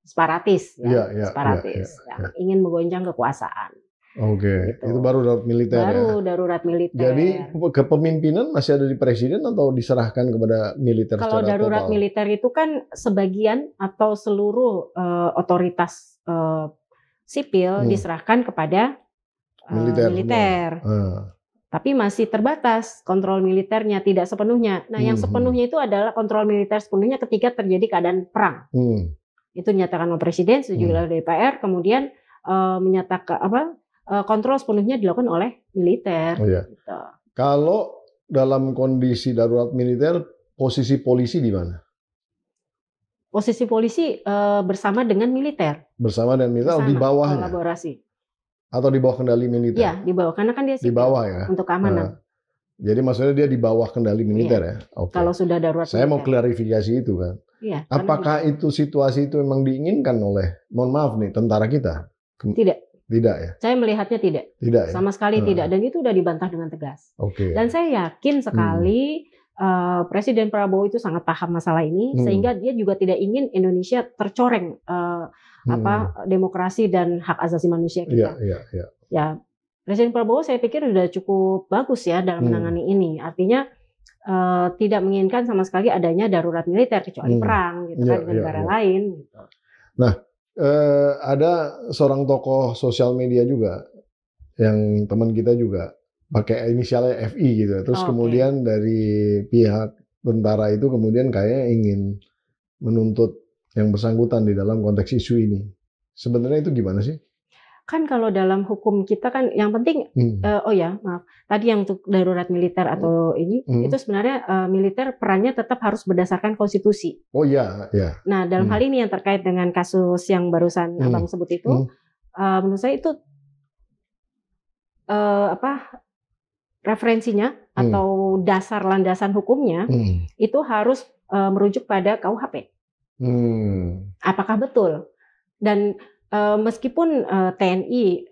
separatis, yang ingin menggoncang kekuasaan. Oke, gitu. Itu baru darurat militer. Darurat militer. Jadi kepemimpinan masih ada di presiden atau diserahkan kepada militer? Kalau darurat militer itu kan sebagian atau seluruh otoritas sipil diserahkan kepada militer. Tapi masih terbatas kontrol militernya, tidak sepenuhnya. Nah, yang sepenuhnya itu adalah kontrol militer sepenuhnya ketika terjadi keadaan perang. Itu dinyatakan oleh presiden, setuju oleh DPR, kemudian menyatakan kontrol sepenuhnya dilakukan oleh militer. Gitu. Kalau dalam kondisi darurat militer, posisi polisi di mana? Posisi polisi bersama dengan militer. Bersama dengan militer atau di bawahnya? Kolaborasi. Atau di bawah kendali militer? Iya, di bawah. Karena kan dia sipil. Di bawah ya? Untuk keamanan. Jadi maksudnya dia di bawah kendali militer ya? Okay. Kalau sudah darurat Saya mau klarifikasi itu kan. Iya, apakah itu situasi itu memang diinginkan oleh, mohon maaf nih, tentara kita? Tidak. Tidak ya? Saya melihatnya tidak. Tidak ya? Sama sekali tidak. Dan itu sudah dibantah dengan tegas. Okay. Dan saya yakin sekali Presiden Prabowo itu sangat paham masalah ini, sehingga dia juga tidak ingin Indonesia tercoreng demokrasi dan hak asasi manusia kita. Ya, Presiden Prabowo saya pikir sudah cukup bagus ya dalam menangani ini. Artinya tidak menginginkan sama sekali adanya darurat militer kecuali perang gitu kan dengan negara lain. Gitu. Nah, ada seorang tokoh sosial media juga yang teman kita juga pakai inisialnya FI gitu. Terus kemudian dari pihak tentara itu kemudian kayaknya ingin menuntut yang bersangkutan di dalam konteks isu ini. Sebenarnya itu gimana sih? Kan kalau dalam hukum kita kan yang penting, tadi yang untuk darurat militer atau ini, itu sebenarnya militer perannya tetap harus berdasarkan konstitusi. Oh iya, iya. Nah dalam hal ini yang terkait dengan kasus yang barusan Abang sebut itu, menurut saya itu referensinya atau dasar landasan hukumnya itu harus merujuk pada KUHP. Apakah betul? Dan meskipun TNI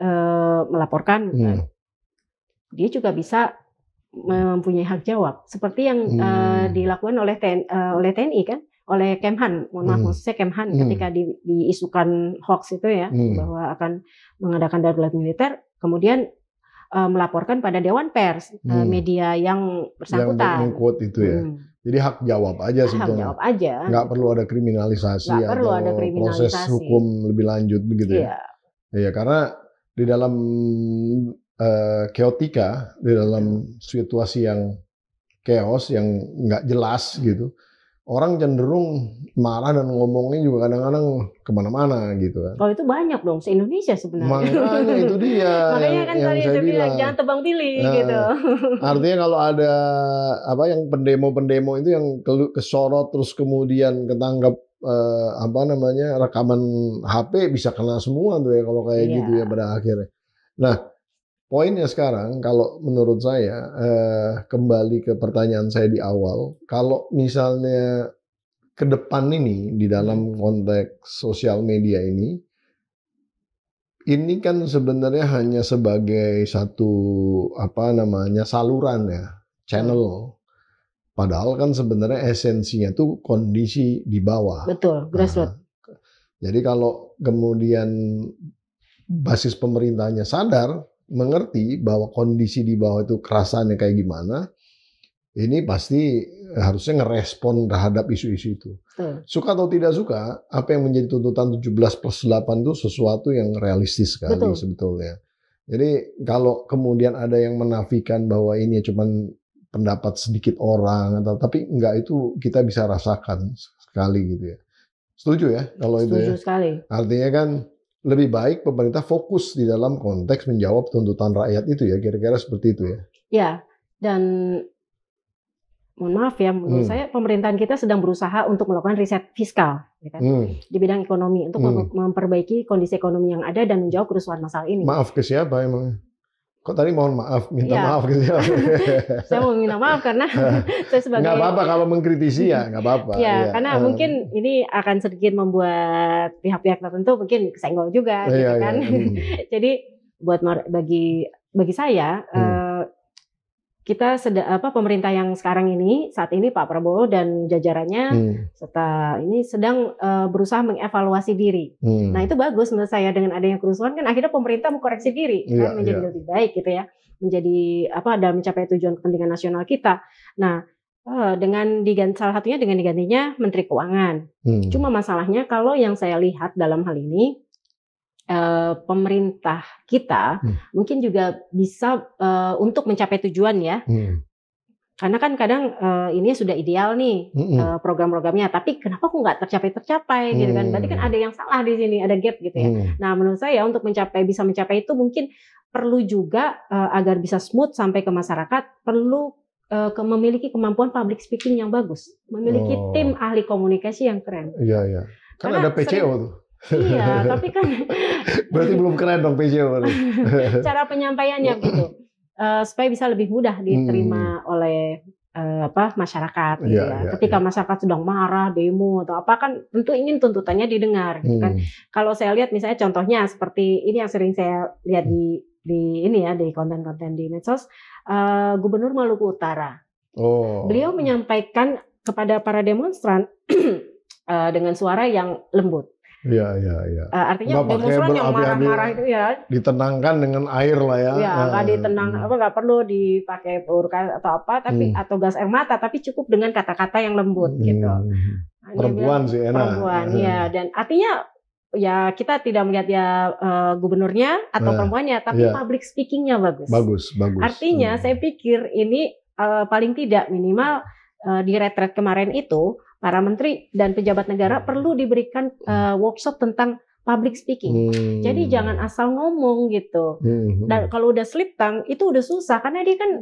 melaporkan, dia juga bisa mempunyai hak jawab, seperti yang dilakukan oleh TNI kan, oleh Kemhan, maksudnya Kemhan ketika diisukan hoax itu ya, bahwa akan mengadakan darurat militer, kemudian melaporkan pada Dewan Pers, media yang bersangkutan. Yang mengquote itu ya. Jadi hak jawab aja Hak sebetulnya. jawab aja. Nggak perlu ada kriminalisasi Nggak perlu atau ada kriminalisasi. proses hukum lebih lanjut begitu ya. Iya, karena di dalam keotika, di dalam situasi yang chaos, yang nggak jelas gitu, orang cenderung marah dan ngomongnya juga kadang-kadang kemana-mana gitu kan. Kalau itu banyak dong se-Indonesia sebenarnya. Makanya itu dia. Makanya kan tadi saya bilang jangan tebang pilih gitu. Artinya kalau ada yang pendemo-pendemo itu yang kesorot terus kemudian ketangkap rekaman HP bisa kena semua tuh ya kalau kayak gitu ya pada akhirnya. Nah, poinnya sekarang kalau menurut saya kembali ke pertanyaan saya di awal, kalau misalnya ke depan ini di dalam konteks sosial media ini kan sebenarnya hanya sebagai satu saluran ya, channel. Padahal kan sebenarnya esensinya tuh kondisi di bawah. Betul, grassroots. Jadi kalau kemudian basis pemerintahnya sadar, mengerti bahwa kondisi di bawah itu kerasannya kayak gimana, ini pasti harusnya ngerespon terhadap isu-isu itu. Suka atau tidak suka, apa yang menjadi tuntutan 17+8 itu sesuatu yang realistis sekali sebetulnya. Jadi kalau kemudian ada yang menafikan bahwa ini cuma pendapat sedikit orang, tapi enggak, itu kita bisa rasakan sekali gitu ya. Setuju ya kalau itu ya? Setuju sekali. Artinya kan lebih baik pemerintah fokus di dalam konteks menjawab tuntutan rakyat itu ya, kira-kira seperti itu ya. Ya, dan mohon maaf ya, menurut saya pemerintahan kita sedang berusaha untuk melakukan riset fiskal ya kan? Di bidang ekonomi untuk memperbaiki kondisi ekonomi yang ada dan menjawab kerusuhan masalah ini. Maaf ke siapa emang? Kok tadi mohon maaf, minta maaf ke siapa? Saya mau minta maaf karena saya sebagai... Nggak apa-apa kalau mengkritisi ya, nggak apa-apa. Ya, karena mungkin ini akan sedikit membuat pihak-pihak tertentu mungkin kesenggol juga gitu kan. Jadi buat bagi saya kita pemerintah yang sekarang ini saat ini Pak Prabowo dan jajarannya serta ini sedang berusaha mengevaluasi diri. Nah itu bagus menurut saya, dengan adanya kerusuhan kan akhirnya pemerintah mengkoreksi diri kan menjadi lebih baik gitu ya, menjadi dalam mencapai tujuan kepentingan nasional kita. Nah dengan salah satunya dengan digantinya Menteri Keuangan. Cuma masalahnya kalau yang saya lihat dalam hal ini pemerintah kita mungkin juga bisa untuk mencapai tujuan ya. Karena kan kadang ini sudah ideal nih program-programnya, tapi kenapa kok nggak tercapai gitu kan? Berarti kan ada yang salah di sini, ada gap gitu ya. Nah menurut saya untuk bisa mencapai itu mungkin perlu juga agar bisa smooth sampai ke masyarakat, perlu memiliki kemampuan public speaking yang bagus, memiliki tim ahli komunikasi yang keren. Iya. Kan karena ada PCO tuh. Iya, tapi kan berarti belum keren dong PCO. Cara penyampaiannya gitu, supaya bisa lebih mudah diterima oleh masyarakat gitu ya. Ketika masyarakat sedang marah, demo atau apa kan tentu ingin tuntutannya didengar gitu kan. Kalau saya lihat misalnya contohnya seperti ini yang sering saya lihat di konten-konten di medsos, Gubernur Maluku Utara. Beliau menyampaikan kepada para demonstran dengan suara yang lembut. Iya. Artinya demonstran yang marah-marah itu ya ditenangkan dengan air lah ya. Ya, nggak ditenang nggak perlu dipakai peluru atau apa, tapi atau gas air mata, tapi cukup dengan kata-kata yang lembut gitu. Perempuan sih enak. Perempuan, ya, dan artinya ya kita tidak melihat ya gubernurnya atau perempuannya, tapi public speakingnya bagus. Bagus. Artinya saya pikir ini paling tidak minimal di retret kemarin itu para menteri dan pejabat negara perlu diberikan workshop tentang public speaking. Jadi jangan asal ngomong gitu. Dan kalau udah slip tongue itu udah susah karena dia kan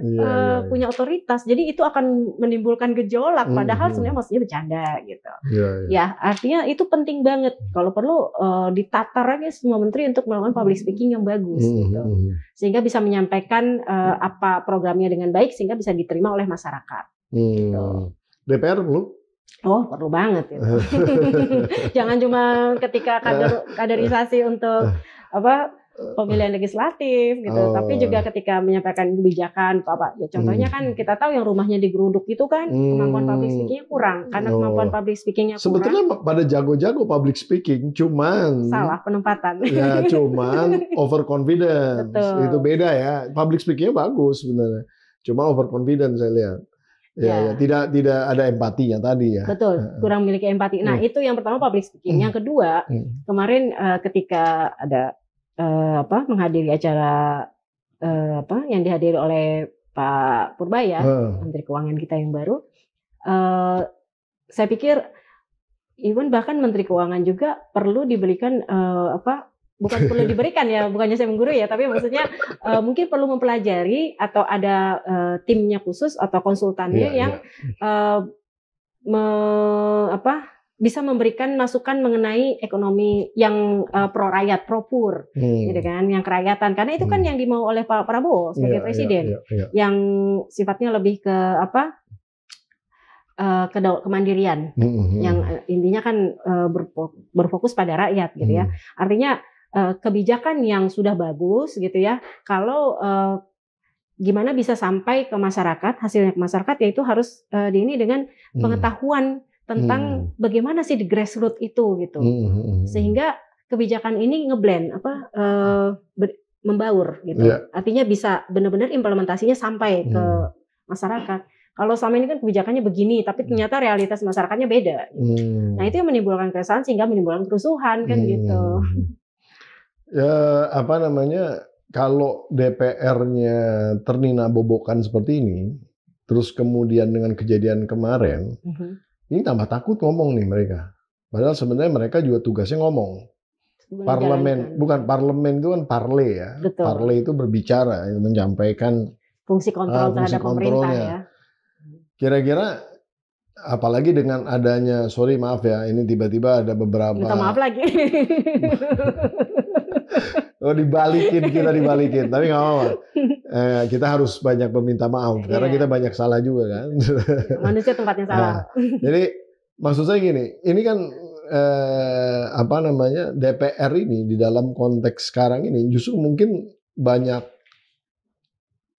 punya otoritas. Jadi itu akan menimbulkan gejolak. Padahal sebenarnya maksudnya bercanda gitu. Ya artinya itu penting banget. Kalau perlu ditatar lagi semua menteri untuk melakukan public speaking yang bagus gitu. Sehingga bisa menyampaikan apa programnya dengan baik sehingga bisa diterima oleh masyarakat. Gitu. DPR perlu? Oh, perlu banget itu. Jangan cuma ketika kaderisasi untuk pemilihan legislatif gitu, tapi juga ketika menyampaikan kebijakan apa. Ya contohnya kan kita tahu yang rumahnya digeruduk itu kan kemampuan public speakingnya kurang. Karena kemampuan public speakingnya kurang. Sebetulnya pada jago-jago public speaking, cuman salah penempatan. Ya, cuman overconfidence. Betul. Itu beda ya. Public speakingnya bagus sebenarnya. Cuma overconfidence saya lihat. Ya, tidak ada empatinya tadi ya. Betul, kurang memiliki empati. Nah, itu yang pertama public speaking. Yang kedua, kemarin ketika ada menghadiri acara yang dihadiri oleh Pak Purbaya, Menteri Keuangan kita yang baru, saya pikir even bahkan Menteri Keuangan juga perlu diberikan bukan perlu diberikan ya, bukannya saya menggurui ya, tapi maksudnya mungkin perlu mempelajari atau ada timnya khusus atau konsultannya yang bisa memberikan masukan mengenai ekonomi yang pro rakyat, pro poor, gitu kan, yang kerakyatan, karena itu kan yang dimau oleh Pak Prabowo sebagai presiden, yang sifatnya lebih ke kemandirian, yang intinya kan berfokus pada rakyat, gitu ya. Artinya kebijakan yang sudah bagus gitu ya, kalau gimana bisa sampai ke masyarakat, hasilnya ke masyarakat, yaitu harus ini dengan pengetahuan tentang bagaimana sih di grassroots itu gitu, sehingga kebijakan ini ngeblend membaur gitu, artinya bisa benar-benar implementasinya sampai ke masyarakat. Kalau selama ini kan kebijakannya begini, tapi ternyata realitas masyarakatnya beda. Nah itu yang menimbulkan keresahan sehingga menimbulkan kerusuhan kan gitu. Ya kalau DPR-nya ternina-bobokan seperti ini, terus kemudian dengan kejadian kemarin, ini tambah takut ngomong nih mereka. Padahal sebenarnya mereka juga tugasnya ngomong. Bukan parlemen itu kan parle ya. Betul. Parle itu berbicara, menyampaikan fungsi kontrol terhadap pemerintah ya. Kira-kira apalagi dengan adanya, maaf ya, ini tiba-tiba ada beberapa. Minta maaf lagi. Kita dibalikin, tapi nggak apa-apa. Kita harus banyak meminta maaf karena kita banyak salah juga kan. Manusia tempatnya salah. Jadi maksud saya gini, ini kan DPR ini di dalam konteks sekarang ini justru mungkin banyak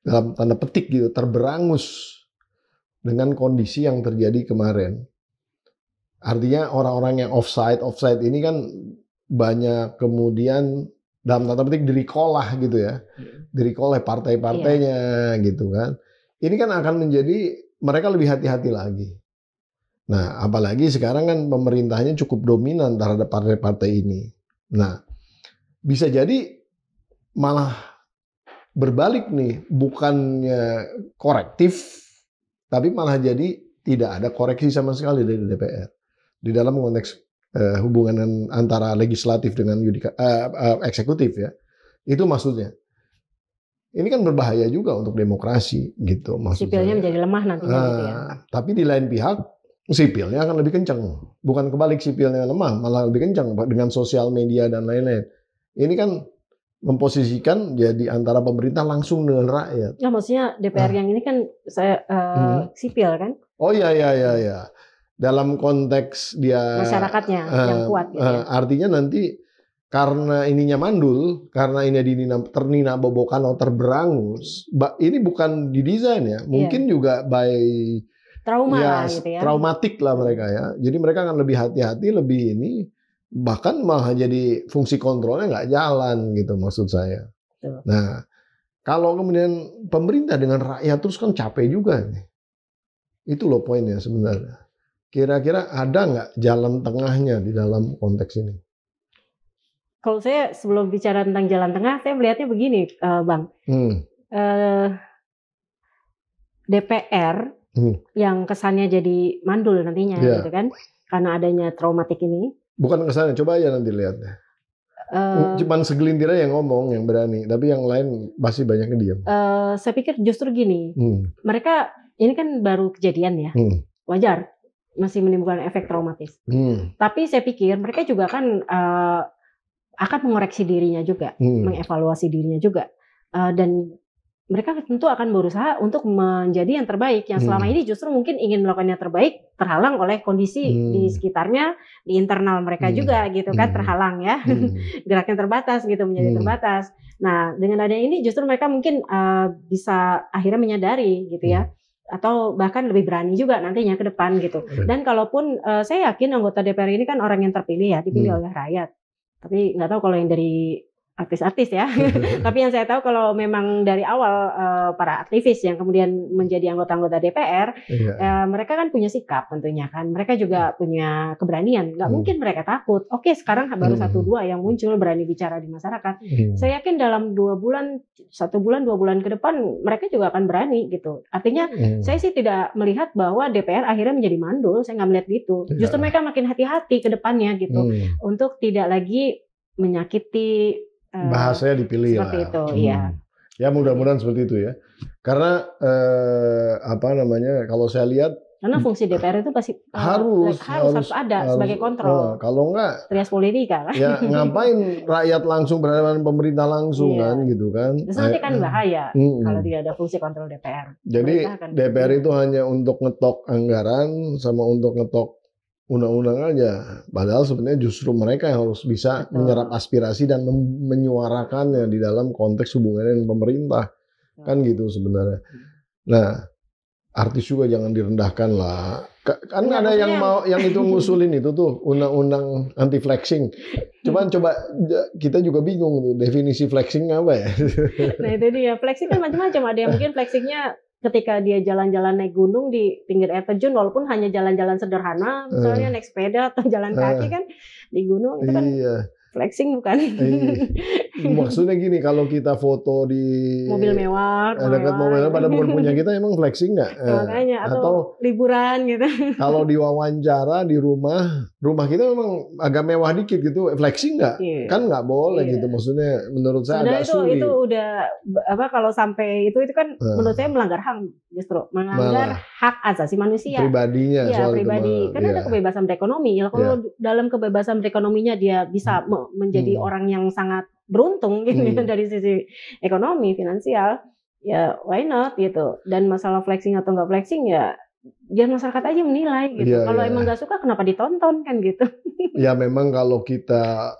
dalam tanda petik gitu terberangus dengan kondisi yang terjadi kemarin. Artinya orang-orang yang offside ini kan banyak kemudian dalam tanda petik di-recall lah gitu ya. Di-recall oleh partai-partainya gitu kan. Ini kan akan menjadi mereka lebih hati-hati lagi. Nah, apalagi sekarang kan pemerintahnya cukup dominan terhadap partai-partai ini. Nah, bisa jadi malah berbalik nih, bukannya korektif, tapi malah jadi tidak ada koreksi sama sekali dari DPR. Di dalam konteks hubungan antara legislatif dengan eksekutif ya. Itu maksudnya. Ini kan berbahaya juga untuk demokrasi gitu maksudnya. Sipilnya menjadi lemah nantinya gitu ya. Tapi di lain pihak sipilnya akan lebih kencang. Bukan kebalik, sipilnya lemah, malah lebih kencang dengan sosial media dan lain-lain. Ini kan memposisikan jadi antara pemerintah langsung dengan rakyat. Ya maksudnya DPR yang ini kan sipil kan? Oh iya. Dalam konteks dia masyarakatnya yang kuat. Gitu ya. Artinya nanti karena ininya mandul, karena ini ternina-bobokan atau terberangus, ini bukan didesain ya, mungkin juga by trauma lah gitu ya. Traumatik lah mereka ya. Jadi mereka akan lebih hati-hati, lebih ini, bahkan malah jadi fungsi kontrolnya nggak jalan gitu maksud saya. Betul. Nah, kalau kemudian pemerintah dengan rakyat terus kan capek juga nih. Itu loh poinnya sebenarnya. Kira-kira ada nggak jalan tengahnya di dalam konteks ini? Kalau saya sebelum bicara tentang jalan tengah, saya melihatnya begini, Bang. DPR yang kesannya jadi mandul nantinya, gitu kan? Karena adanya traumatik ini. Bukan kesannya, coba aja nanti lihat. Cuman segelintir aja yang ngomong, yang berani, tapi yang lain masih banyak yang diam. Saya pikir justru gini, mereka ini kan baru kejadian ya, wajar masih menimbulkan efek traumatis. Tapi saya pikir mereka juga kan akan mengoreksi dirinya juga, mengevaluasi dirinya juga, dan mereka tentu akan berusaha untuk menjadi yang terbaik. Yang selama ini justru mungkin ingin melakukan yang terbaik, terhalang oleh kondisi di sekitarnya, di internal mereka juga gitu kan, terhalang ya, geraknya terbatas gitu, menjadi terbatas. Nah dengan adanya ini justru mereka mungkin bisa akhirnya menyadari gitu ya, atau bahkan lebih berani juga nantinya ke depan gitu. Dan kalaupun saya yakin anggota DPR ini kan orang yang terpilih ya, dipilih oleh rakyat. Tapi nggak tahu kalau yang dari artis-artis ya. Tapi yang saya tahu kalau memang dari awal para aktivis yang kemudian menjadi anggota-anggota DPR, mereka kan punya sikap tentunya kan. Mereka juga punya keberanian. Nggak mungkin mereka takut. Oke, sekarang baru 1-2 yang muncul berani bicara di masyarakat. Saya yakin dalam 1 bulan 2 bulan ke depan mereka juga akan berani gitu. Artinya saya sih tidak melihat bahwa DPR akhirnya menjadi mandul. Saya nggak melihat gitu. Justru mereka makin hati-hati ke depannya gitu untuk tidak lagi menyakiti. Bahasanya dipilih seperti lah. Itu, iya. Ya mudah-mudahan seperti itu ya. Karena kalau saya lihat, karena fungsi DPR itu pasti harus ada sebagai kontrol. Kalau enggak, trias politika kan. Ya ngapain rakyat langsung berhadapan dengan pemerintah langsung kan, gitu kan? Terus nanti kan bahaya kalau tidak ada fungsi kontrol DPR. Jadi DPR itu hanya untuk ngetok anggaran sama untuk ngetok undang-undang aja. Padahal sebenarnya justru mereka yang harus bisa menyerap aspirasi dan menyuarakannya di dalam konteks hubungannya dengan pemerintah. Kan gitu sebenarnya. Nah, artis juga jangan direndahkan lah. Kan ada yang itu ngusulin itu tuh undang-undang anti flexing. Coba kita juga bingung tuh definisi flexing apa ya. Nah itu dia, flexing kan macam-macam. Ada yang mungkin flexingnya ketika dia jalan-jalan naik gunung di pinggir air terjun, walaupun hanya jalan-jalan sederhana, misalnya naik sepeda atau jalan kaki kan di gunung itu kan flexing bukan? Maksudnya gini, kalau kita foto di mobil mewah, dekat mobil pada bukan punya kita, emang flexing nggak? Makanya atau liburan gitu. Kalau diwawancara di rumah kita memang agak mewah dikit gitu, flexing nggak? Kan nggak boleh gitu. Maksudnya menurut saya agak sulit. Itu udah kalau sampai itu kan menurut saya melanggar HAM, justru melanggar hak asasi manusia. Pribadinya. Iya, pribadi. Karena ada kebebasan berekonomi. Ya, kalau dalam kebebasan berekonominya dia bisa menjadi orang yang sangat beruntung gitu dari sisi ekonomi, finansial, ya why not gitu. Dan masalah flexing atau nggak flexing ya biar masyarakat aja menilai gitu. Kalau emang nggak suka kenapa ditonton kan gitu. Ya memang kalau kita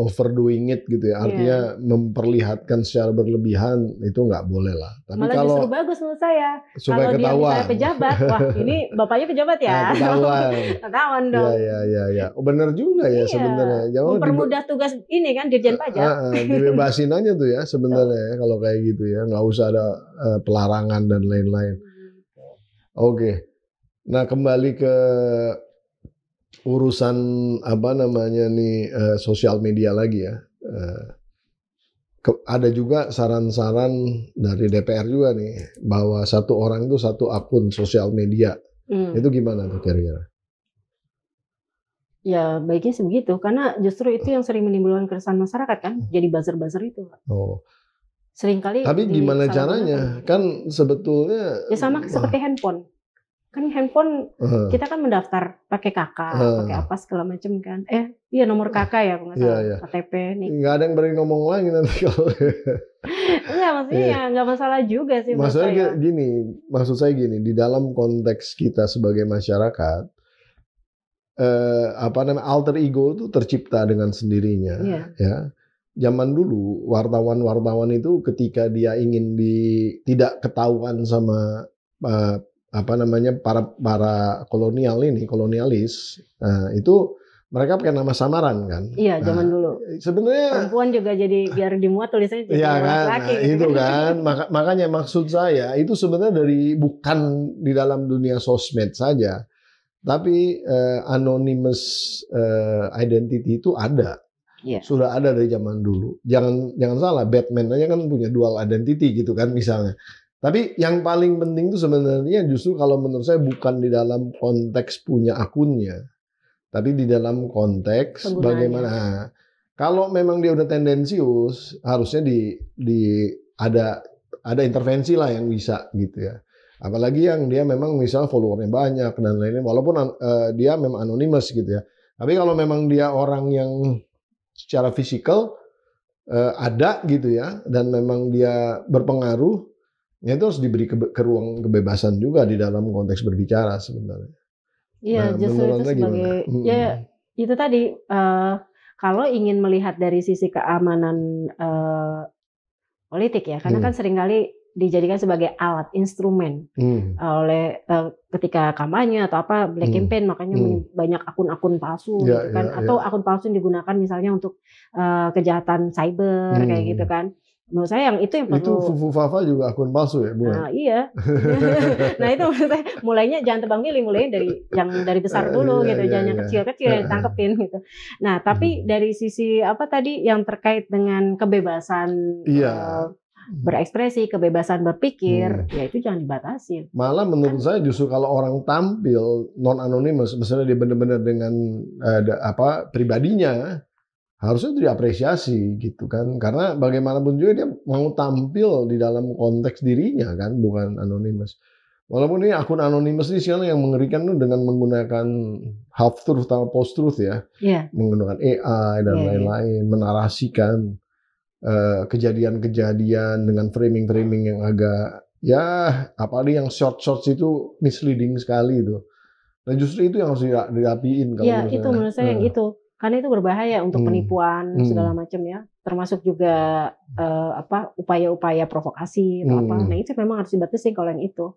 overdoing it gitu ya, artinya memperlihatkan secara berlebihan itu nggak boleh lah. Tapi malah kalau justru bagus menurut saya. Supaya kalau ketahuan. dia misalnya pejabat, wah ini bapaknya pejabat ya. Ketahuan dong. Ya. Benar juga ya sebenarnya. Mempermudah tugas ini kan Dirjen Pajak. Dibebasin aja tuh ya sebenarnya kalau kayak gitu ya, nggak usah ada pelarangan dan lain-lain. Oke. Nah, kembali ke urusan sosial media lagi ya. Ada juga saran-saran dari DPR juga nih bahwa satu orang itu satu akun sosial media. Itu gimana tuh kira-kira? Ya baiknya sih begitu, karena justru itu yang sering menimbulkan keresahan masyarakat kan, jadi buzzer-buzzer itu. Seringkali. Tapi gimana caranya? Kan sebetulnya. Ya sama seperti handphone. Kan handphone kita kan mendaftar pakai KK, pakai apa segala macam kan. Iya nomor KK ya kalau nggak salah, KTP nih. Nggak ada yang berani ngomong lagi nanti kalau. Enggak, maksudnya ya nggak masalah juga sih. Maksudnya maksud saya gini, di dalam konteks kita sebagai masyarakat, alter ego itu tercipta dengan sendirinya, ya. Zaman dulu wartawan itu ketika dia ingin tidak ketahuan sama para kolonialis, itu mereka pakai nama samaran kan? Iya, zaman dulu. Sebenarnya perempuan juga jadi biar dimuat tulisannya jadi laki-laki. Itu kan, makanya maksud saya itu sebenarnya bukan di dalam dunia sosmed saja, tapi anonymous identity itu ada. Sudah ada dari zaman dulu. Jangan salah, Batman aja kan punya dual identity gitu kan misalnya. Tapi yang paling penting itu sebenarnya justru kalau menurut saya bukan di dalam konteks punya akunnya, tapi di dalam konteks bagaimana. Kalau memang dia udah tendensius, harusnya ada intervensi lah yang bisa gitu ya. Apalagi yang dia memang misal followernya banyak dan lain-lain, walaupun dia memang anonymous gitu ya. Tapi kalau memang dia orang yang secara fisikal ada gitu ya, dan memang dia berpengaruh, ya itu harus diberi ruang kebebasan juga di dalam konteks berbicara sebenarnya. Iya, justru itu sebagai ya itu tadi kalau ingin melihat dari sisi keamanan politik ya, karena kan seringkali dijadikan sebagai alat instrumen oleh ketika kampanye atau apa black campaign, makanya banyak akun-akun palsu gitu kan, atau akun palsu yang digunakan misalnya untuk kejahatan cyber kayak gitu kan. Menurut saya yang itu yang perlu. Itu Fufu Fafa juga akun palsu ya, bukan? Nah, iya. Nah itu menurut saya mulainya jangan tebang pilih, mulainya dari besar dulu gitu, jangan yang kecil-kecil yang ditangkepin gitu. Nah tapi dari sisi apa tadi yang terkait dengan kebebasan berekspresi, kebebasan berpikir, ya itu jangan dibatasi. Malah menurut saya justru kalau orang tampil non anonimus, misalnya dia benar-benar dengan pribadinya, harusnya itu diapresiasi gitu kan, karena bagaimanapun juga dia mau tampil di dalam konteks dirinya kan, bukan anonimus. Walaupun ini akun anonimus ini sekarang yang mengerikan tuh dengan menggunakan half truth atau post truth ya, menggunakan AI dan lain-lain, menarasikan kejadian-kejadian dengan framing-framing yang agak apalagi yang short itu misleading sekali itu. Nah justru itu yang harus dirapiin kalau menurut saya. Itu menurut saya yang itu. Karena itu berbahaya untuk penipuan segala macam ya, termasuk juga upaya-upaya provokasi atau apa. Nah itu memang harus dibatasi kalau yang itu.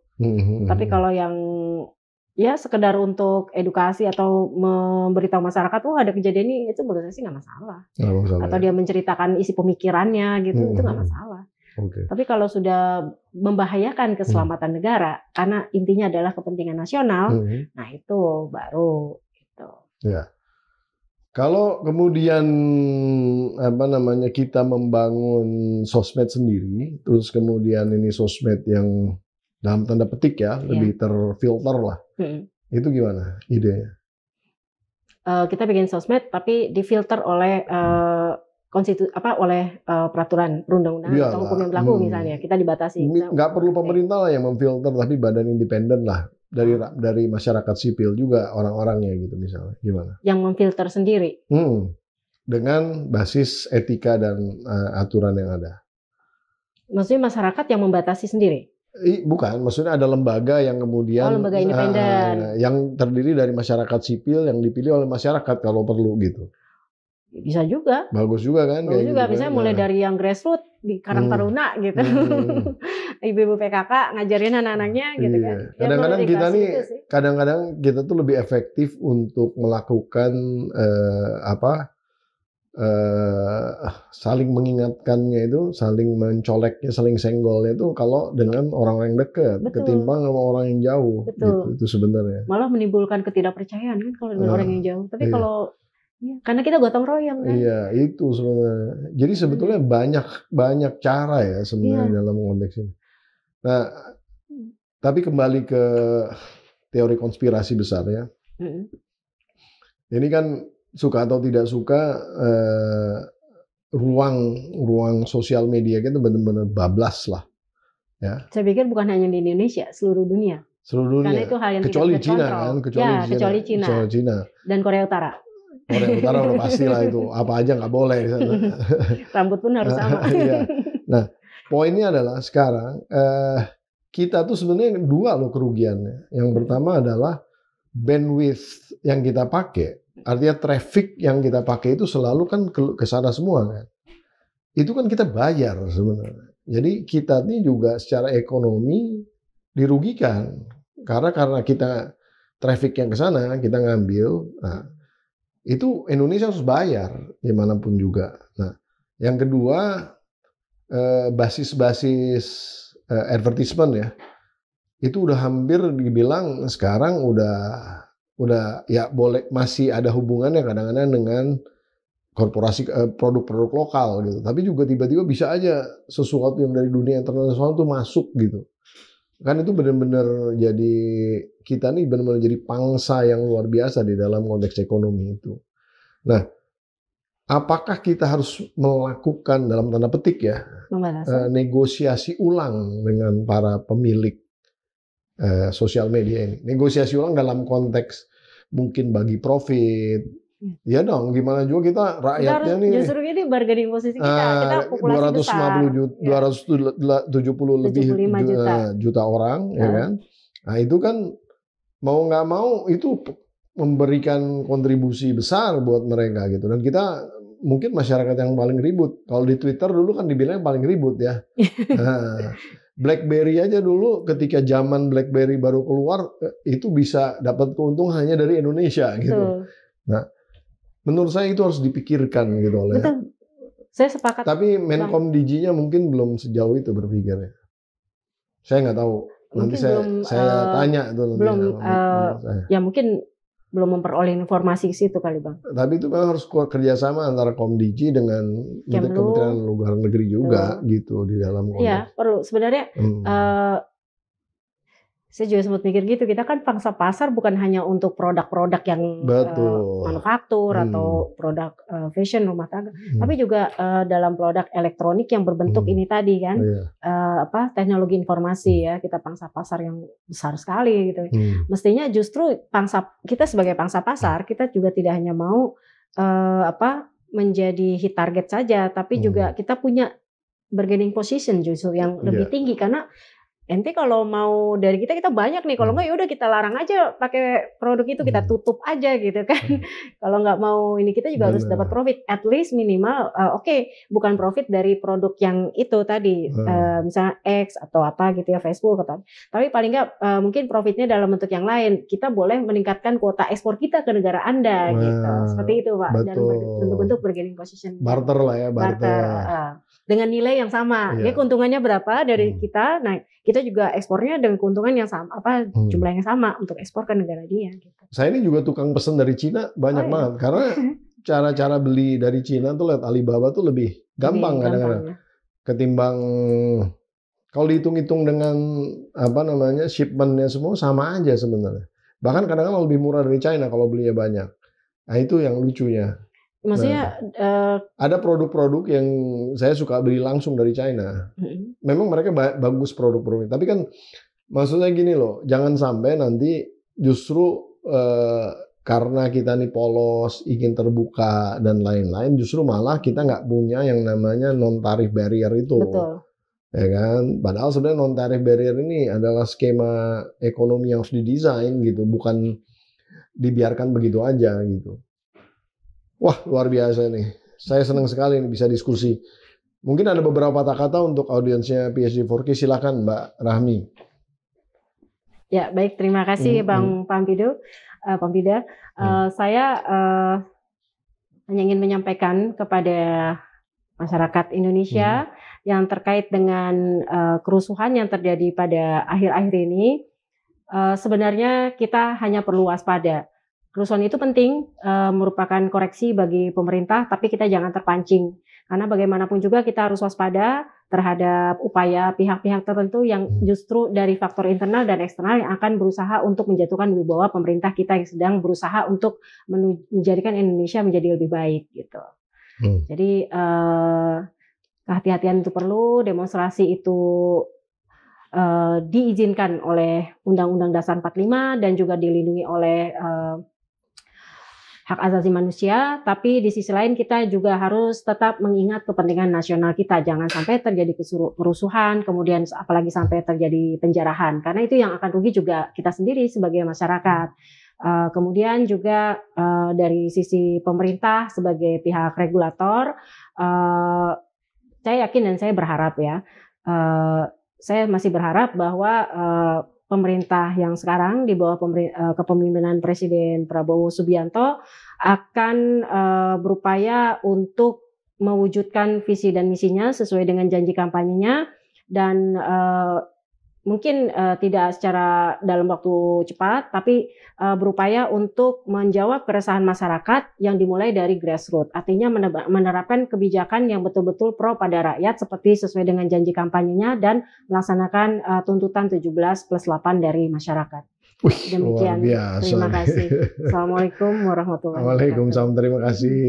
Tapi kalau yang ya sekedar untuk edukasi atau memberitahu masyarakat, ada kejadian ini, itu menurut saya sih nggak masalah. Atau dia menceritakan isi pemikirannya gitu, itu nggak masalah. Tapi kalau sudah membahayakan keselamatan negara, karena intinya adalah kepentingan nasional, nah itu baru gitu. Ya. Kalau kemudian kita membangun sosmed sendiri, terus kemudian ini sosmed yang dalam tanda petik lebih terfilter lah, itu gimana idenya? Kita bikin sosmed tapi difilter oleh peraturan perundang-undangan atau hukum yang berlaku misalnya, kita dibatasi. Nggak perlu pemerintah lah yang memfilter, tapi badan independen lah. Dari masyarakat sipil juga orang-orangnya gitu misalnya, gimana? Yang memfilter sendiri? Dengan basis etika dan aturan yang ada. Maksudnya masyarakat yang membatasi sendiri? Bukan, maksudnya ada lembaga yang kemudian lembaga independen yang terdiri dari masyarakat sipil yang dipilih oleh masyarakat kalau perlu gitu. Bisa juga. Bagus juga kan? Bagus juga, gitu, misalnya mulai dari yang grassroots di Karang Taruna gitu. Ibu-ibu PKK ngajarin anak-anaknya gitu kan. Kadang-kadang kita tuh lebih efektif untuk melakukan saling mengingatkannya itu, saling mencoleknya, saling senggolnya itu kalau dengan orang-orang yang dekat ketimbang sama orang yang jauh. Gitu, itu sebenarnya. Malah menimbulkan ketidakpercayaan kan kalau dengan orang yang jauh. Tapi kalau karena kita gotong royong kan. Iya, itu sebenarnya. Jadi sebetulnya banyak cara ya sebenarnya dalam konteks ini. Nah, tapi kembali ke teori konspirasi besar ya. Ini kan suka atau tidak suka ruang sosial media kita benar-benar bablas lah. Ya. Saya pikir bukan hanya di Indonesia, seluruh dunia. Seluruh dunia. Karena itu hal yang kecuali tidak Cina terkontrol. kan, kecuali Cina. Dan Korea Utara. Korea Utara udah pasti lah itu, apa aja nggak boleh. Rambut pun harus sama. Iya. Nah, poinnya adalah sekarang kita tuh sebenarnya dua loh kerugiannya. Yang pertama adalah bandwidth yang kita pakai, artinya traffic yang kita pakai itu selalu kan ke sana semua kan. Itu kan kita bayar sebenarnya. Jadi kita ini juga secara ekonomi dirugikan karena kita traffic yang ke sana kita ngambil. Nah, itu Indonesia harus bayar dimanapun juga. Nah, yang kedua basis-basis advertisement ya, itu udah hampir dibilang sekarang udah ya boleh masih ada hubungannya kadang-kadang dengan korporasi produk-produk lokal gitu. Tapi juga tiba-tiba bisa aja sesuatu yang dari dunia internasional itu masuk gitu. Kan itu benar-benar jadi kita nih benar-benar jadi pangsa yang luar biasa di dalam konteks ekonomi itu. Nah, apakah kita harus melakukan dalam tanda petik ya negosiasi ulang dengan para pemilik sosial media ini? Negosiasi ulang dalam konteks mungkin bagi profit. Ya dong, gimana juga kita rakyatnya nih. Justru ini bargaining posisi kita populasi 270 lebih juta orang, ya kan? Nah itu kan mau nggak mau itu memberikan kontribusi besar buat mereka gitu. Dan kita mungkin masyarakat yang paling ribut. Kalau di Twitter dulu kan dibilang paling ribut ya. BlackBerry aja dulu ketika zaman BlackBerry baru keluar itu bisa dapat keuntungan hanya dari Indonesia gitu. Nah, menurut saya itu harus dipikirkan gitu oleh. Betul. Saya sepakat. Tapi Menkom DG-nya mungkin belum sejauh itu berpikirnya. Saya nggak tahu. Nanti saya tanya tuh. Belum. Ya mungkin belum memperoleh informasi ke situ kali Bang. Tapi itu memang harus kerjasama antara Komdigi dengan Kementerian Luar Negeri juga gitu di dalam konteks. Iya perlu sebenarnya. Saya juga sempat mikir gitu, kita kan pangsa pasar bukan hanya untuk produk-produk yang manufaktur atau produk fashion rumah tangga, tapi juga dalam produk elektronik yang berbentuk ini tadi kan, teknologi informasi ya, kita pangsa pasar yang besar sekali gitu. Mestinya justru kita sebagai pangsa pasar, kita juga tidak hanya mau menjadi hit target saja, tapi juga kita punya bargaining position justru yang lebih tinggi karena ente kalau mau dari kita banyak nih, kalau nggak ya udah kita larang aja pakai produk itu, kita tutup aja gitu kan. Kalau nggak mau ini kita juga harus dapat profit, at least minimal bukan profit dari produk yang itu tadi, misalnya X atau apa gitu ya, Facebook atau, tapi paling nggak mungkin profitnya dalam bentuk yang lain. Kita boleh meningkatkan kuota ekspor kita ke negara Anda gitu, seperti itu Pak. Dan bentuk-bentuk bargaining position. Barter lah ya, barter. Dengan nilai yang sama, ya keuntungannya berapa dari kita, nah kita juga ekspornya dengan keuntungan yang sama, jumlah yang sama untuk ekspor ke negara dia. Gitu. Saya ini juga tukang pesan dari Cina banyak banget, karena cara-cara beli dari Cina tuh lihat Alibaba tuh lebih gampang kadang-kadang ketimbang kalau dihitung-hitung dengan shipmentnya semua sama aja sebenarnya. Bahkan kadang-kadang lebih murah dari China kalau belinya banyak. Nah itu yang lucunya. Maksudnya ada produk-produk yang saya suka beli langsung dari China. Memang mereka bagus produk-produknya. Tapi kan maksudnya gini loh, jangan sampai nanti justru karena kita nih polos, ingin terbuka dan lain-lain, justru malah kita nggak punya yang namanya non-tarif barrier itu. Betul. Ya kan? Padahal sebenarnya non-tarif barrier ini adalah skema ekonomi yang harus didesain gitu, bukan dibiarkan begitu aja gitu. Wah, luar biasa nih. Saya senang sekali nih bisa diskusi. Mungkin ada beberapa kata-kata untuk audiensnya PSD4K. Silakan Mbak Rahmi. Ya, baik. Terima kasih Bang Pampida. Saya hanya ingin menyampaikan kepada masyarakat Indonesia yang terkait dengan kerusuhan yang terjadi pada akhir-akhir ini. Sebenarnya kita hanya perlu waspada. Kerusuhan itu penting, merupakan koreksi bagi pemerintah, tapi kita jangan terpancing. Karena bagaimanapun juga kita harus waspada terhadap upaya pihak-pihak tertentu yang justru dari faktor internal dan eksternal yang akan berusaha untuk menjatuhkan wibawa pemerintah kita yang sedang berusaha untuk menjadikan Indonesia menjadi lebih baik gitu. Jadi kehati-hatian itu perlu, demonstrasi itu diizinkan oleh Undang-Undang Dasar 45 dan juga dilindungi oleh hak asasi manusia, tapi di sisi lain kita juga harus tetap mengingat kepentingan nasional kita. Jangan sampai terjadi kerusuhan, kemudian apalagi sampai terjadi penjarahan, karena itu yang akan rugi juga kita sendiri sebagai masyarakat. Kemudian juga dari sisi pemerintah sebagai pihak regulator, saya yakin dan saya berharap ya, saya masih berharap bahwa pemerintah yang sekarang di bawah kepemimpinan Presiden Prabowo Subianto akan berupaya untuk mewujudkan visi dan misinya sesuai dengan janji kampanyenya dan mungkin tidak secara dalam waktu cepat, tapi berupaya untuk menjawab keresahan masyarakat yang dimulai dari grassroots. Artinya menerapkan kebijakan yang betul-betul pro pada rakyat seperti sesuai dengan janji kampanyenya dan melaksanakan tuntutan 17+8 dari masyarakat. Demikian. Terima kasih. Assalamualaikum warahmatullahi wabarakatuh. Waalaikumsalam. Terima kasih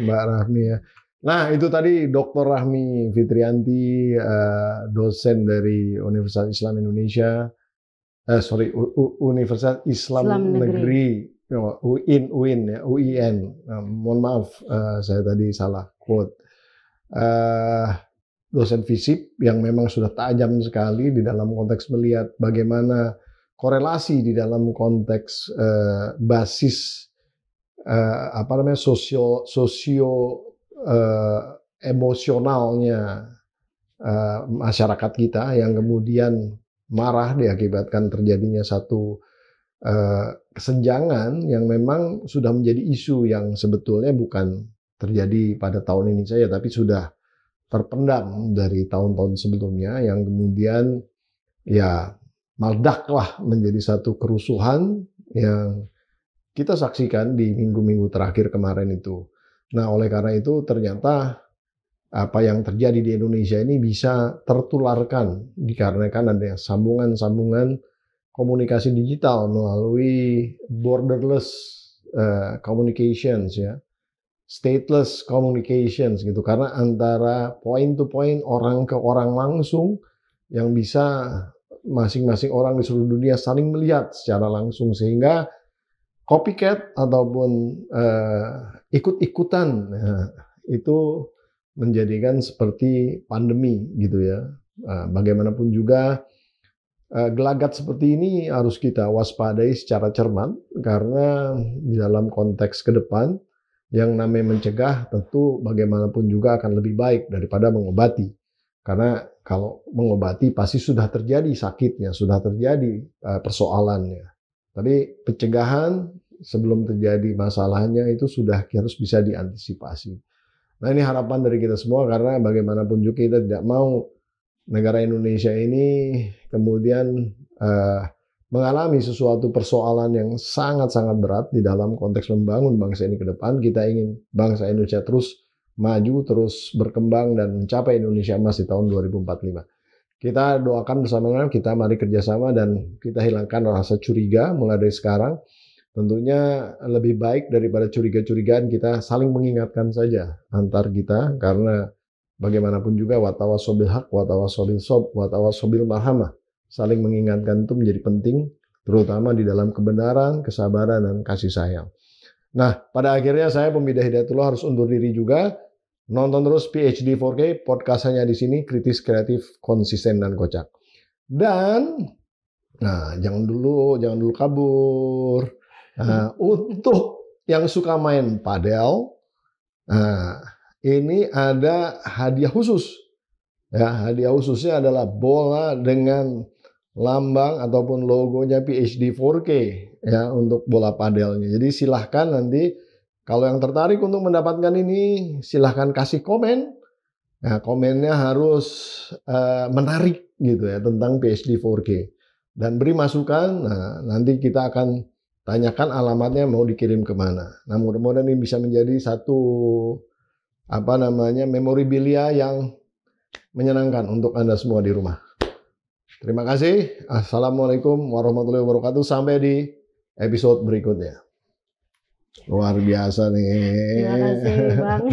Mbak Rahmi ya. Nah, itu tadi Dr. Rahmi Fitrianti, dosen dari Universitas Islam Indonesia, Universitas Islam Negeri, UIN ya, UIN. Mohon maaf, saya tadi salah quote. Dosen FISIP yang memang sudah tajam sekali di dalam konteks melihat bagaimana korelasi di dalam konteks basis sosio emosionalnya masyarakat kita yang kemudian marah diakibatkan terjadinya satu kesenjangan yang memang sudah menjadi isu yang sebetulnya bukan terjadi pada tahun ini saja, tapi sudah terpendam dari tahun-tahun sebelumnya, yang kemudian ya meledaklah menjadi satu kerusuhan yang kita saksikan di minggu-minggu terakhir kemarin itu. Nah, oleh karena itu ternyata apa yang terjadi di Indonesia ini bisa tertularkan dikarenakan ada sambungan-sambungan komunikasi digital melalui borderless communications, ya, stateless communications gitu, karena antara point to point, orang ke orang langsung, yang bisa masing-masing orang di seluruh dunia saling melihat secara langsung, sehingga copycat ataupun ikut-ikutan itu menjadikan seperti pandemi gitu ya. Bagaimanapun juga gelagat seperti ini harus kita waspadai secara cermat, karena di dalam konteks ke depan yang namanya mencegah tentu bagaimanapun juga akan lebih baik daripada mengobati. Karena kalau mengobati pasti sudah terjadi sakitnya, sudah terjadi persoalannya. Tapi pencegahan sebelum terjadi masalahnya itu sudah harus bisa diantisipasi. Nah, ini harapan dari kita semua, karena bagaimanapun juga kita tidak mau negara Indonesia ini kemudian mengalami sesuatu persoalan yang sangat-sangat berat di dalam konteks membangun bangsa ini ke depan. Kita ingin bangsa Indonesia terus maju, terus berkembang, dan mencapai Indonesia Emas di tahun 2045. Kita doakan bersama-sama, kita mari kerjasama dan kita hilangkan rasa curiga mulai dari sekarang. Tentunya lebih baik daripada curiga-curigaan, kita saling mengingatkan saja antar kita, karena bagaimanapun juga watawasobil haq, watawasobil sob, watawasobil marhamah. Saling mengingatkan itu menjadi penting, terutama di dalam kebenaran, kesabaran, dan kasih sayang. Nah, pada akhirnya saya Pembida Hidayatullah harus undur diri juga. Nonton terus PhD 4K, podcast-nya di sini, kritis, kreatif, konsisten, dan kocak. Dan, nah, jangan dulu kabur. Nah, untuk yang suka main padel, nah, ini ada hadiah khusus. Ya, hadiah khususnya adalah bola dengan lambang ataupun logonya PhD 4K ya, untuk bola padelnya. Jadi silahkan nanti kalau yang tertarik untuk mendapatkan ini, silahkan kasih komen. Nah, komennya harus menarik gitu ya tentang PhD 4K, dan beri masukan. Nah, nanti kita akan tanyakan alamatnya mau dikirim kemana. Nah, mudah-mudahan ini bisa menjadi satu memorabilia yang menyenangkan untuk Anda semua di rumah. Terima kasih. Assalamualaikum warahmatullahi wabarakatuh. Sampai di episode berikutnya. Luar biasa nih. Terima kasih, Bang.